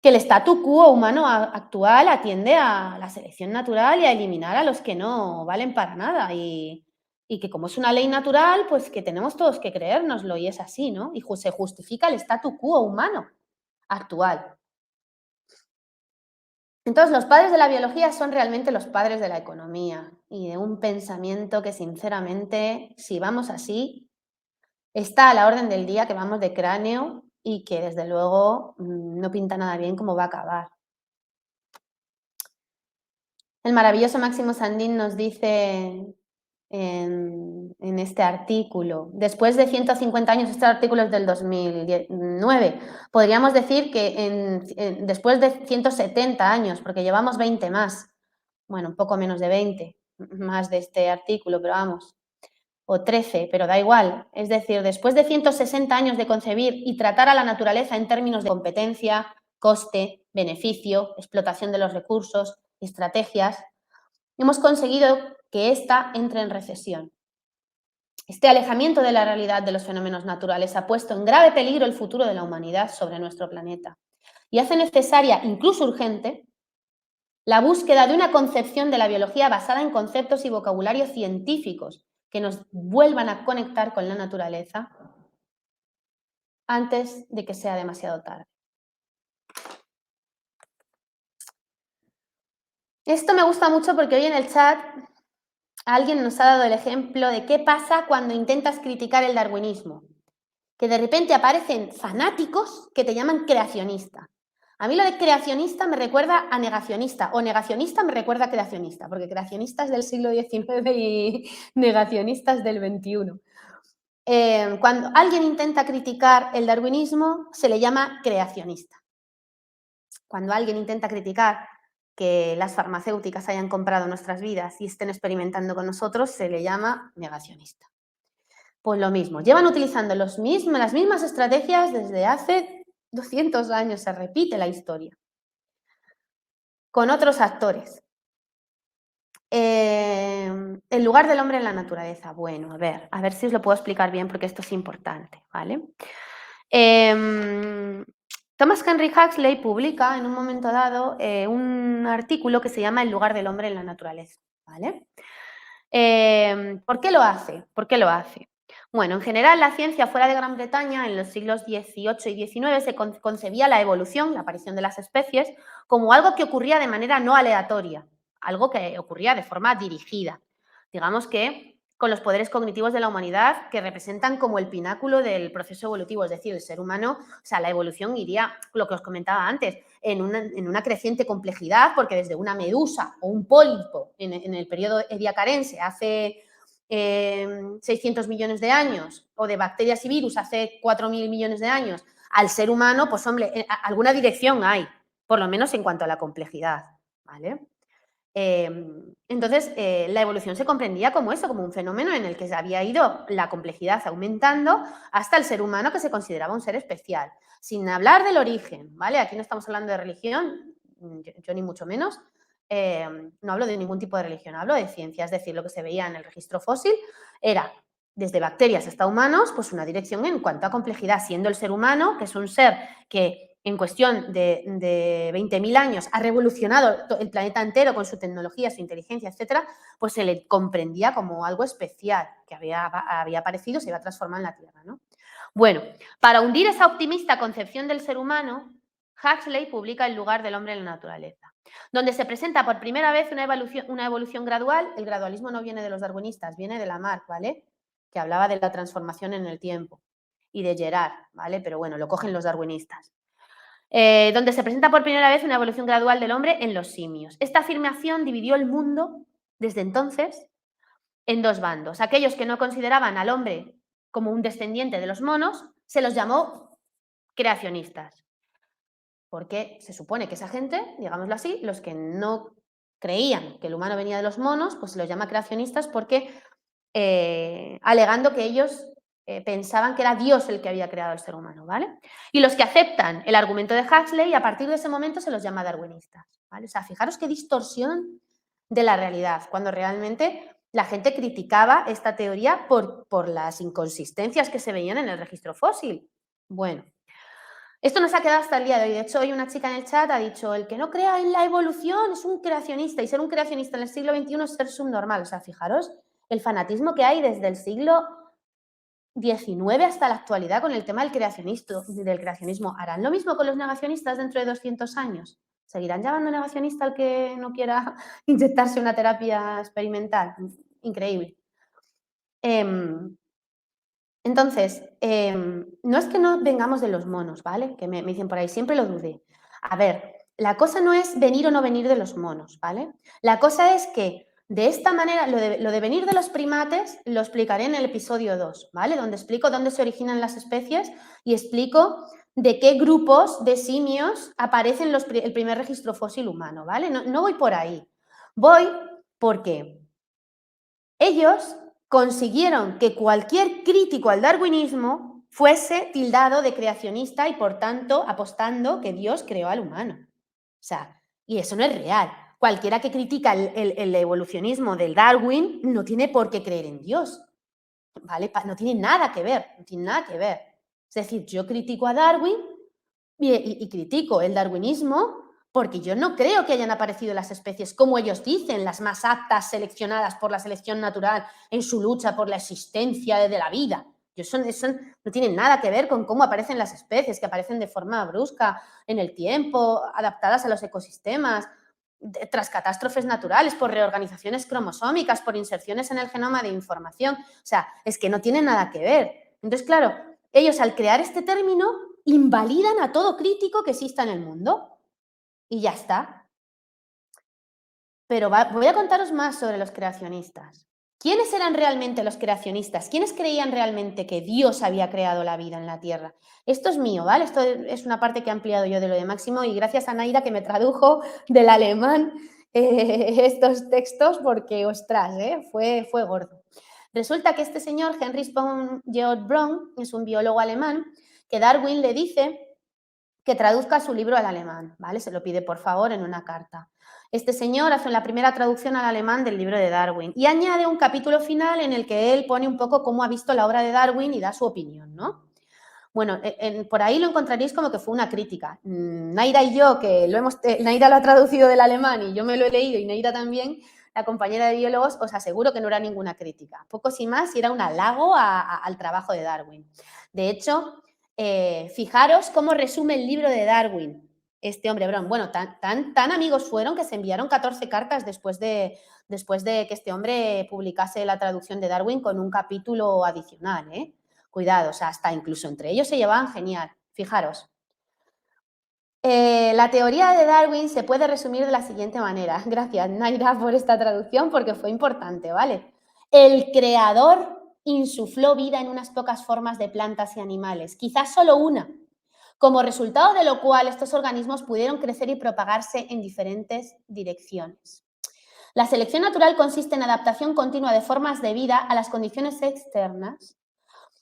que el statu quo humano actual atiende a la selección natural y a eliminar a los que no valen para nada. Y que como es una ley natural, pues que tenemos todos que creérnoslo y es así, ¿no? Y se justifica el statu quo humano actual. Entonces, los padres de la biología son realmente los padres de la economía y de un pensamiento que, sinceramente, si vamos así, está a la orden del día que vamos de cráneo y que, desde luego, no pinta nada bien cómo va a acabar. El maravilloso Máximo Sandín nos dice en este artículo, después de 150 años, este artículo es del 2009, podríamos decir que después de 170 años, porque llevamos 20 más, bueno, un poco menos de 20 más de este artículo, pero vamos, o 13, pero da igual. Es decir, después de 160 años de concebir y tratar a la naturaleza en términos de competencia, coste, beneficio, explotación de los recursos, estrategias, hemos conseguido que ésta entre en recesión. Este alejamiento de la realidad de los fenómenos naturales ha puesto en grave peligro el futuro de la humanidad sobre nuestro planeta y hace necesaria, incluso urgente, la búsqueda de una concepción de la biología basada en conceptos y vocabulario científicos que nos vuelvan a conectar con la naturaleza antes de que sea demasiado tarde. Esto me gusta mucho porque hoy en el chat alguien nos ha dado el ejemplo de qué pasa cuando intentas criticar el darwinismo. Que de repente aparecen fanáticos que te llaman creacionista. A mí lo de creacionista me recuerda a negacionista, o negacionista me recuerda a creacionista, porque creacionistas del siglo XIX y negacionistas del XXI. Cuando alguien intenta criticar el darwinismo, se le llama creacionista. Cuando alguien intenta criticar que las farmacéuticas hayan comprado nuestras vidas y estén experimentando con nosotros, se le llama negacionista. Pues lo mismo, llevan utilizando las mismas estrategias desde hace 200 años, se repite la historia, con otros actores. El lugar del hombre en la naturaleza. Bueno, a ver si os lo puedo explicar bien porque esto es importante, ¿vale? Thomas Henry Huxley publica en un momento dado un artículo que se llama El lugar del hombre en la naturaleza, ¿vale? ¿Por qué lo hace? ¿Por qué lo hace? Bueno, en general la ciencia fuera de Gran Bretaña en los siglos XVIII y XIX se concebía la evolución, la aparición de las especies, como algo que ocurría de manera no aleatoria, algo que ocurría de forma dirigida. Digamos que con los poderes cognitivos de la humanidad que representan como el pináculo del proceso evolutivo, es decir, el ser humano, o sea, la evolución iría, lo que os comentaba antes, en una creciente complejidad, porque desde una medusa o un pólipo en el periodo ediacarense hace 600 millones de años, o de bacterias y virus hace 4.000 millones de años, al ser humano, pues hombre, alguna dirección hay, por lo menos en cuanto a la complejidad, ¿vale? Entonces, la evolución se comprendía como eso, como un fenómeno en el que se había ido la complejidad aumentando hasta el ser humano que se consideraba un ser especial. Sin hablar del origen, ¿vale? Aquí no estamos hablando de religión, yo ni mucho menos, no hablo de ningún tipo de religión, hablo de ciencia, es decir, lo que se veía en el registro fósil era, desde bacterias hasta humanos, pues una dirección en cuanto a complejidad, siendo el ser humano, que es un ser que en cuestión de 20.000 años ha revolucionado el planeta entero con su tecnología, su inteligencia, etcétera, pues se le comprendía como algo especial que había aparecido, se iba a transformar en la Tierra, ¿no? Bueno, para hundir esa optimista concepción del ser humano, Huxley publica El lugar del hombre en la naturaleza, donde se presenta por primera vez una evolución gradual. El gradualismo no viene de los darwinistas, viene de Lamarck, ¿vale? Que hablaba de la transformación en el tiempo, y de Gerard, ¿vale? Pero bueno, lo cogen los darwinistas. Donde se presenta por primera vez una evolución gradual del hombre en los simios. Esta afirmación dividió el mundo desde entonces en dos bandos. Aquellos que no consideraban al hombre como un descendiente de los monos se los llamó creacionistas, porque se supone que esa gente, digámoslo así, los que no creían que el humano venía de los monos, pues se los llama creacionistas porque alegando que ellos pensaban que era Dios el que había creado el ser humano, ¿vale? Y los que aceptan el argumento de Huxley, a partir de ese momento se los llama darwinistas, ¿vale? O sea, fijaros qué distorsión de la realidad, cuando realmente la gente criticaba esta teoría por las inconsistencias que se veían en el registro fósil. Bueno, esto nos ha quedado hasta el día de hoy. De hecho, hoy una chica en el chat ha dicho, el que no crea en la evolución es un creacionista, y ser un creacionista en el siglo XXI es ser subnormal. O sea, fijaros el fanatismo que hay desde el siglo XIX hasta la actualidad con el tema del creacionismo. ¿Harán lo mismo con los negacionistas dentro de 200 años? ¿Seguirán llamando negacionista al que no quiera inyectarse una terapia experimental? Increíble. Entonces, no es que no vengamos de los monos, ¿vale? Que me dicen por ahí, siempre lo dudé. A ver, la cosa no es venir o no venir de los monos, ¿vale? La cosa es que de esta manera, lo de venir de los primates lo explicaré en el episodio 2, ¿vale? Donde explico dónde se originan las especies y explico de qué grupos de simios aparecen el primer registro fósil humano, ¿vale? No voy por ahí. Voy porque ellos consiguieron que cualquier crítico al darwinismo fuese tildado de creacionista y, por tanto, apostando que Dios creó al humano. O sea, y eso no es real. Cualquiera que critica el evolucionismo del Darwin no tiene por qué creer en Dios, ¿vale? No tiene nada que ver, no tiene nada que ver. Es decir, yo critico a Darwin y critico el darwinismo porque yo no creo que hayan aparecido las especies como ellos dicen, las más aptas seleccionadas por la selección natural en su lucha por la existencia de la vida. Eso no tiene nada que ver con cómo aparecen las especies, que aparecen de forma brusca en el tiempo, adaptadas a los ecosistemas, tras catástrofes naturales, por reorganizaciones cromosómicas, por inserciones en el genoma de información. O sea, es que no tiene nada que ver. Entonces, claro, ellos al crear este término invalidan a todo crítico que exista en el mundo y ya está. Pero voy a contaros más sobre los creacionistas. ¿Quiénes eran realmente los creacionistas? ¿Quiénes creían realmente que Dios había creado la vida en la Tierra? Esto es mío, ¿vale? Esto es una parte que he ampliado yo de lo de Máximo y gracias a Naira que me tradujo del alemán estos textos porque, ostras, fue gordo. Resulta que este señor, Heinrich von Georg Braun, es un biólogo alemán que Darwin le dice que traduzca su libro al alemán, ¿vale? Se lo pide por favor en una carta. Este señor hace la primera traducción al alemán del libro de Darwin y añade un capítulo final en el que él pone un poco cómo ha visto la obra de Darwin y da su opinión, ¿no? Bueno, por ahí lo encontraréis como que fue una crítica. Naira y yo, que Naira lo ha traducido del alemán y yo me lo he leído y Naira también, la compañera de biólogos, os aseguro que no era ninguna crítica. Poco y más, y era un halago al trabajo de Darwin. De hecho, fijaros cómo resume el libro de Darwin este hombre Braun. Bueno, tan amigos fueron que se enviaron 14 cartas después de que este hombre publicase la traducción de Darwin con un capítulo adicional, ¿eh? Cuidado, o sea, hasta incluso entre ellos se llevaban genial. Fijaros. La teoría de Darwin se puede resumir de la siguiente manera. Gracias, Naira, por esta traducción porque fue importante, ¿vale? El creador insufló vida en unas pocas formas de plantas y animales, quizás solo una, como resultado de lo cual estos organismos pudieron crecer y propagarse en diferentes direcciones. La selección natural consiste en adaptación continua de formas de vida a las condiciones externas.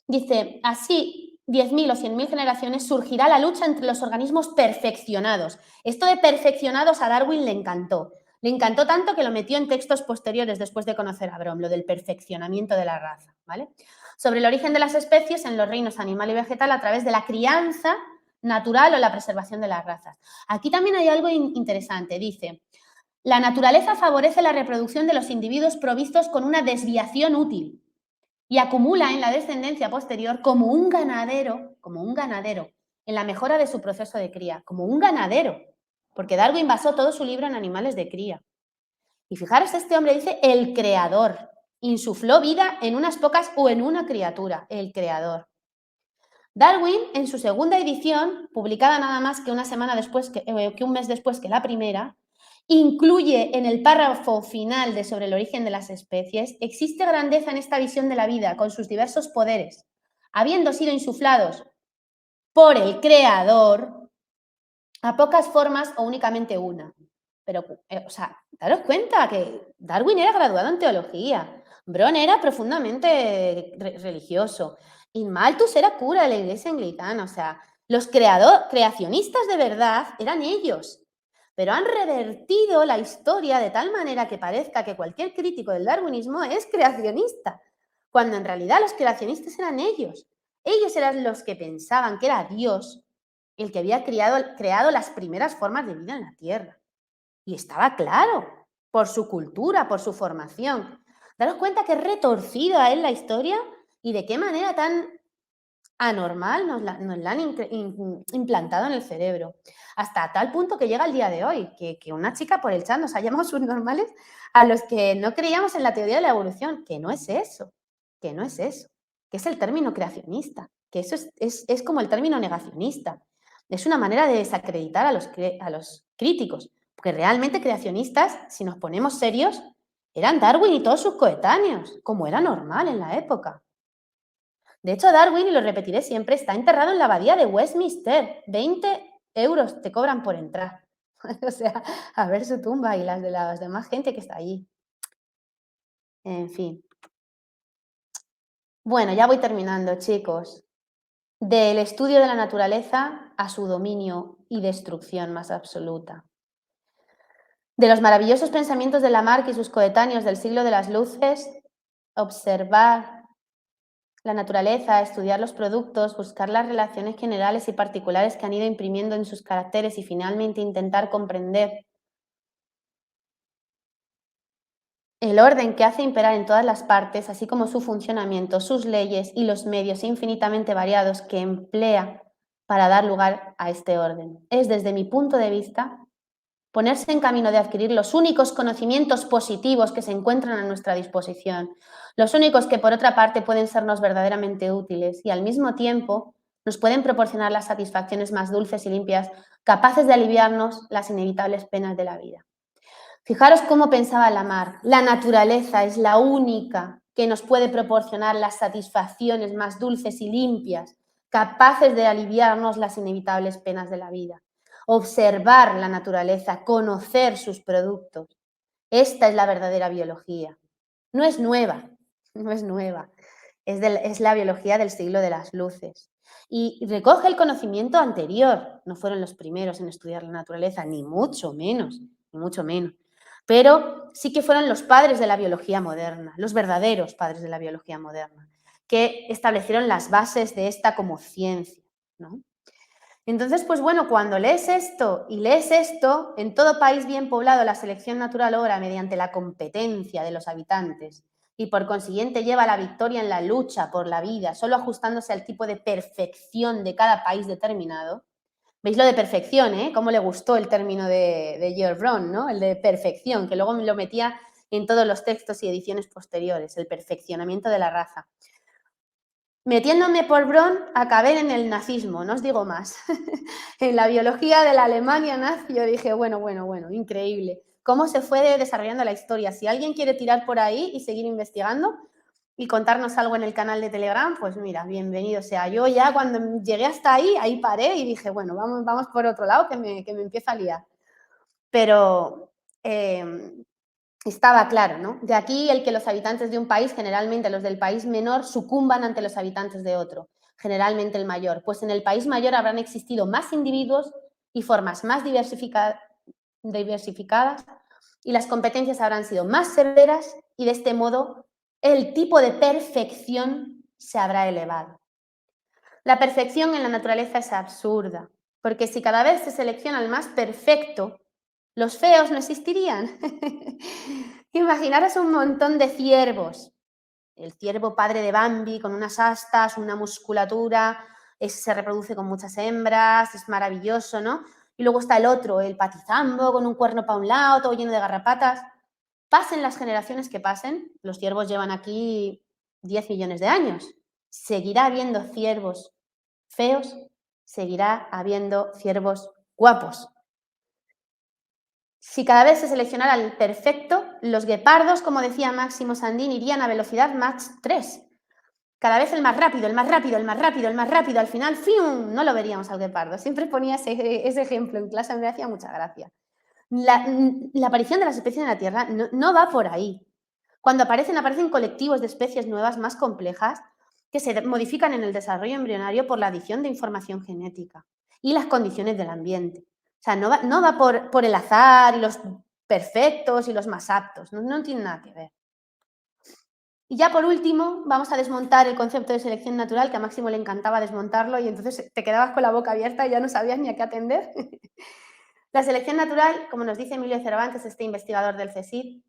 Dice, así 10.000 o 100.000 generaciones surgirá la lucha entre los organismos perfeccionados. Esto de perfeccionados a Darwin le encantó. Le encantó tanto que lo metió en textos posteriores después de conocer a Braun, lo del perfeccionamiento de la raza, ¿vale? Sobre el origen de las especies en los reinos animal y vegetal a través de la crianza natural o la preservación de las razas. Aquí también hay algo interesante. Dice, la naturaleza favorece la reproducción de los individuos provistos con una desviación útil y acumula en la descendencia posterior como un ganadero, en la mejora de su proceso de cría, como un ganadero, porque Darwin basó todo su libro en animales de cría. Y fijaros, este hombre dice el creador, insufló vida en unas pocas o en una criatura, el creador. Darwin, en su segunda edición, publicada nada más que un mes después que la primera, incluye en el párrafo final de Sobre el origen de las especies, existe grandeza en esta visión de la vida con sus diversos poderes, habiendo sido insuflados por el creador a pocas formas o únicamente una. Pero, o sea, daros cuenta que Darwin era graduado en teología, Braun era profundamente religioso y Malthus era cura de la iglesia anglicana. O sea, los creacionistas de verdad eran ellos, pero han revertido la historia de tal manera que parezca que cualquier crítico del darwinismo es creacionista, cuando en realidad los creacionistas eran ellos. Ellos eran los que pensaban que era Dios el que había creado las primeras formas de vida en la Tierra. Y estaba claro, por su cultura, por su formación. Daros cuenta que retorcida es la historia y de qué manera tan anormal nos la han implantado en el cerebro. Hasta tal punto que llega el día de hoy, que una chica por el chat nos ha llamado subnormales a los que no creíamos en la teoría de la evolución, que no es eso, que no es eso, que es el término creacionista, que eso es como el término negacionista. Es una manera de desacreditar a los críticos, porque realmente creacionistas, si nos ponemos serios, eran Darwin y todos sus coetáneos, como era normal en la época. De hecho, Darwin, y lo repetiré siempre, está enterrado en la abadía de Westminster. 20 euros te cobran por entrar. O sea, a ver su tumba y las de la demás gente que está allí. En fin. Bueno, ya voy terminando, chicos. Del estudio de la naturaleza a su dominio y destrucción más absoluta. De los maravillosos pensamientos de Lamarck y sus coetáneos del siglo de las luces, observar la naturaleza, estudiar los productos, buscar las relaciones generales y particulares que han ido imprimiendo en sus caracteres y finalmente intentar comprender el orden que hace imperar en todas las partes, así como su funcionamiento, sus leyes y los medios infinitamente variados que emplea para dar lugar a este orden. Es, desde mi punto de vista, ponerse en camino de adquirir los únicos conocimientos positivos que se encuentran a nuestra disposición, los únicos que, por otra parte, pueden sernos verdaderamente útiles y, al mismo tiempo, nos pueden proporcionar las satisfacciones más dulces y limpias, capaces de aliviarnos las inevitables penas de la vida. Fijaros cómo pensaba Lamarck. La naturaleza es la única que nos puede proporcionar las satisfacciones más dulces y limpias, capaces de aliviarnos las inevitables penas de la vida. Observar la naturaleza, conocer sus productos. Esta es la verdadera biología. No es nueva, no es nueva. Es la biología del siglo de las luces. Y recoge el conocimiento anterior. No fueron los primeros en estudiar la naturaleza, ni mucho menos, ni mucho menos. Pero sí que fueron los padres de la biología moderna, los verdaderos padres de la biología moderna, que establecieron las bases de esta como ciencia, ¿no? Entonces, pues bueno, cuando lees esto y lees esto, en todo país bien poblado la selección natural obra mediante la competencia de los habitantes y por consiguiente lleva la victoria en la lucha por la vida, solo ajustándose al tipo de perfección de cada país determinado. ¿Veis lo de perfección, eh? Cómo le gustó el término de George Brown, ¿no? El de perfección, que luego me lo metía en todos los textos y ediciones posteriores, el perfeccionamiento de la raza. Metiéndome por Brown, acabé en el nazismo, no os digo más. En la biología de la Alemania nazi, yo dije, bueno, increíble. Cómo se fue desarrollando la historia. Si alguien quiere tirar por ahí y seguir investigando y contarnos algo en el canal de Telegram, pues mira, bienvenido sea. Yo ya cuando llegué hasta ahí paré y dije, bueno, vamos por otro lado que me empieza a liar. Pero estaba claro, ¿no? De aquí el que los habitantes de un país, generalmente los del país menor, sucumban ante los habitantes de otro, generalmente el mayor, pues en el país mayor habrán existido más individuos y formas más diversificadas y las competencias habrán sido más severas y de este modo el tipo de perfección se habrá elevado. La perfección en la naturaleza es absurda, porque si cada vez se selecciona el más perfecto, los feos no existirían. Imaginaros un montón de ciervos. El ciervo padre de Bambi con unas astas, una musculatura, se reproduce con muchas hembras, es maravilloso, ¿no? Y luego está el otro, el patizambo, con un cuerno para un lado, todo lleno de garrapatas. Pasen las generaciones que pasen, los ciervos llevan aquí 10 millones de años. Seguirá habiendo ciervos feos, seguirá habiendo ciervos guapos. Si cada vez se seleccionara el perfecto, los guepardos, como decía Máximo Sandín, irían a velocidad Mach 3. Cada vez el más rápido, el más rápido, el más rápido, el más rápido. Al final, ¡fium!, no lo veríamos al guepardo. Siempre ponía ese ejemplo en clase, me hacía mucha gracia. La aparición de las especies en la Tierra no va por ahí. Cuando aparecen colectivos de especies nuevas más complejas que se modifican en el desarrollo embrionario por la adición de información genética y las condiciones del ambiente. O sea, no va por el azar y los perfectos y los más aptos, no tiene nada que ver. Y ya por último, vamos a desmontar el concepto de selección natural, que a Máximo le encantaba desmontarlo y entonces te quedabas con la boca abierta y ya no sabías ni a qué atender. La selección natural, como nos dice Emilio Cervantes, este investigador del CSIC,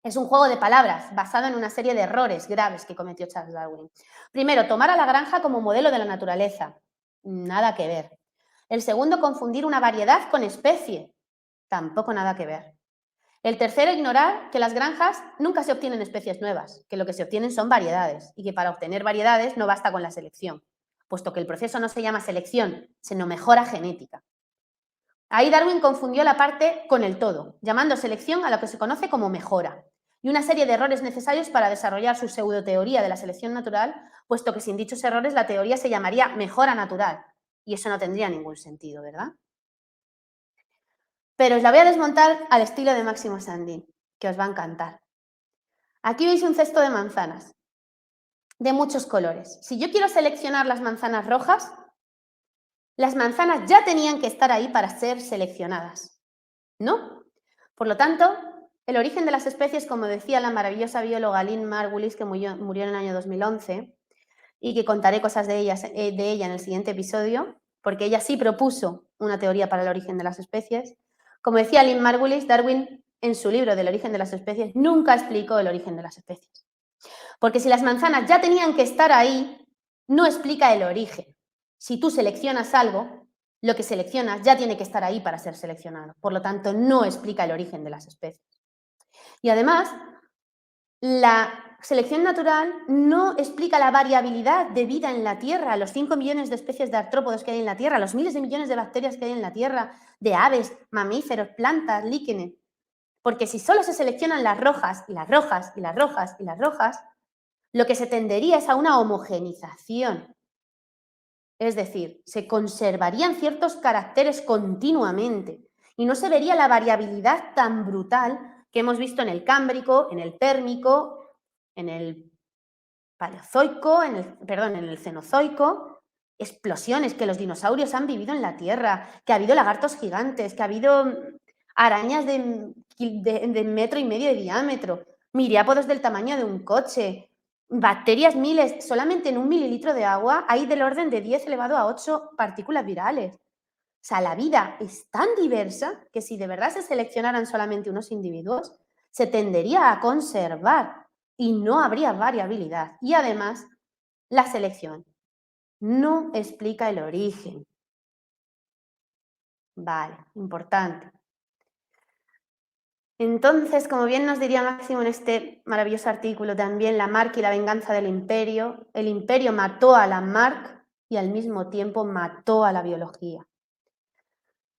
es un juego de palabras basado en una serie de errores graves que cometió Charles Darwin. Primero, tomar a la granja como modelo de la naturaleza. Nada que ver. El segundo, confundir una variedad con especie. Tampoco nada que ver. El tercero, ignorar que las granjas nunca se obtienen especies nuevas, que lo que se obtienen son variedades y que para obtener variedades no basta con la selección, puesto que el proceso no se llama selección, sino mejora genética. Ahí Darwin confundió la parte con el todo, llamando selección a lo que se conoce como mejora, y una serie de errores necesarios para desarrollar su pseudoteoría de la selección natural, puesto que sin dichos errores la teoría se llamaría mejora natural, y eso no tendría ningún sentido, ¿verdad? Pero os la voy a desmontar al estilo de Máximo Sandín, que os va a encantar. Aquí veis un cesto de manzanas, de muchos colores. Si yo quiero seleccionar las manzanas rojas, las manzanas ya tenían que estar ahí para ser seleccionadas, ¿no? Por lo tanto, el origen de las especies, como decía la maravillosa bióloga Lynn Margulis, que murió en el año 2011, y que contaré cosas de ella en el siguiente episodio, porque ella sí propuso una teoría para el origen de las especies. Como decía Lynn Margulis, Darwin en su libro del origen de las especies nunca explicó el origen de las especies. Porque si las manzanas ya tenían que estar ahí, no explica el origen. Si tú seleccionas algo, lo que seleccionas ya tiene que estar ahí para ser seleccionado. Por lo tanto, no explica el origen de las especies. Y además, la selección natural no explica la variabilidad de vida en la Tierra, los 5 millones de especies de artrópodos que hay en la Tierra, los miles de millones de bacterias que hay en la Tierra, de aves, mamíferos, plantas, líquenes. Porque si solo se seleccionan las rojas y las rojas y las rojas y las rojas, lo que se tendería es a una homogenización. Es decir, se conservarían ciertos caracteres continuamente y no se vería la variabilidad tan brutal que hemos visto en el Cámbrico, en el Pérmico, en el Paleozoico, en el Cenozoico, explosiones que los dinosaurios han vivido en la Tierra, que ha habido lagartos gigantes, que ha habido arañas de 1,5 metros de diámetro, miriápodos del tamaño de un coche, bacterias miles, solamente en 1 mililitro de agua hay del orden de 10 elevado a 8 partículas virales. O sea, la vida es tan diversa que si de verdad se seleccionaran solamente unos individuos, se tendería a conservar y no habría variabilidad. Y además, la selección no explica el origen. Vale, importante. Entonces, como bien nos diría Máximo en este maravilloso artículo también, Lamarck y la venganza del imperio, el imperio mató a Lamarck y al mismo tiempo mató a la biología.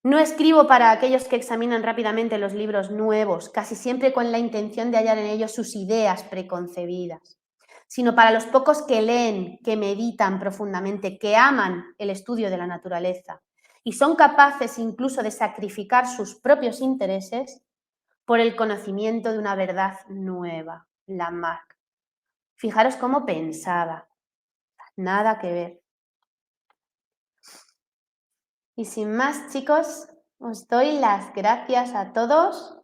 No escribo para aquellos que examinan rápidamente los libros nuevos, casi siempre con la intención de hallar en ellos sus ideas preconcebidas, sino para los pocos que leen, que meditan profundamente, que aman el estudio de la naturaleza y son capaces incluso de sacrificar sus propios intereses por el conocimiento de una verdad nueva, Lamarck. Fijaros cómo pensaba, nada que ver. Y sin más, chicos, os doy las gracias a todos.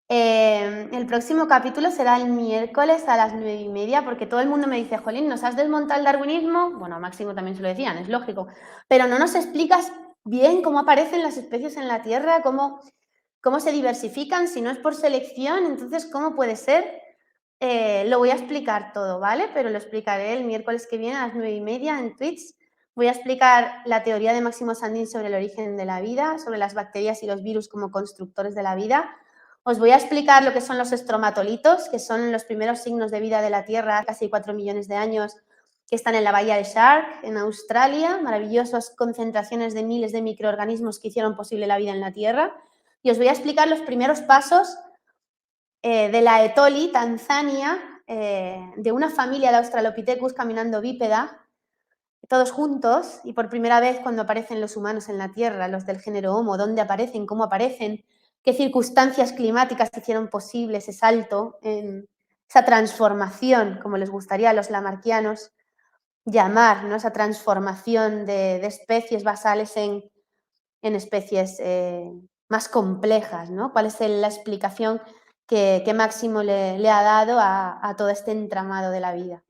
El próximo capítulo será el miércoles a las 9:30, porque todo el mundo me dice, Jolín, ¿nos has desmontado el darwinismo? Bueno, a Máximo también se lo decían, es lógico, pero no nos explicas bien cómo aparecen las especies en la Tierra, cómo se diversifican, si no es por selección, entonces, ¿cómo puede ser? Lo voy a explicar todo, ¿vale? Pero lo explicaré el miércoles que viene a las 9:30 en Twitch. Voy a explicar la teoría de Máximo Sandin sobre el origen de la vida, sobre las bacterias y los virus como constructores de la vida. Os voy a explicar lo que son los estromatolitos, que son los primeros signos de vida de la Tierra, casi 4 millones de años, que están en la bahía de Shark, en Australia, maravillosas concentraciones de miles de microorganismos que hicieron posible la vida en la Tierra. Y os voy a explicar los primeros pasos de la Etoli, Tanzania, de una familia de Australopithecus caminando bípeda, todos juntos, y por primera vez cuando aparecen los humanos en la Tierra, los del género Homo, dónde aparecen, cómo aparecen, qué circunstancias climáticas hicieron posible ese salto, esa transformación, como les gustaría a los lamarckianos llamar, ¿no? Esa transformación de especies basales en especies más complejas, ¿no? ¿Cuál es la explicación que Máximo le ha dado a todo este entramado de la vida?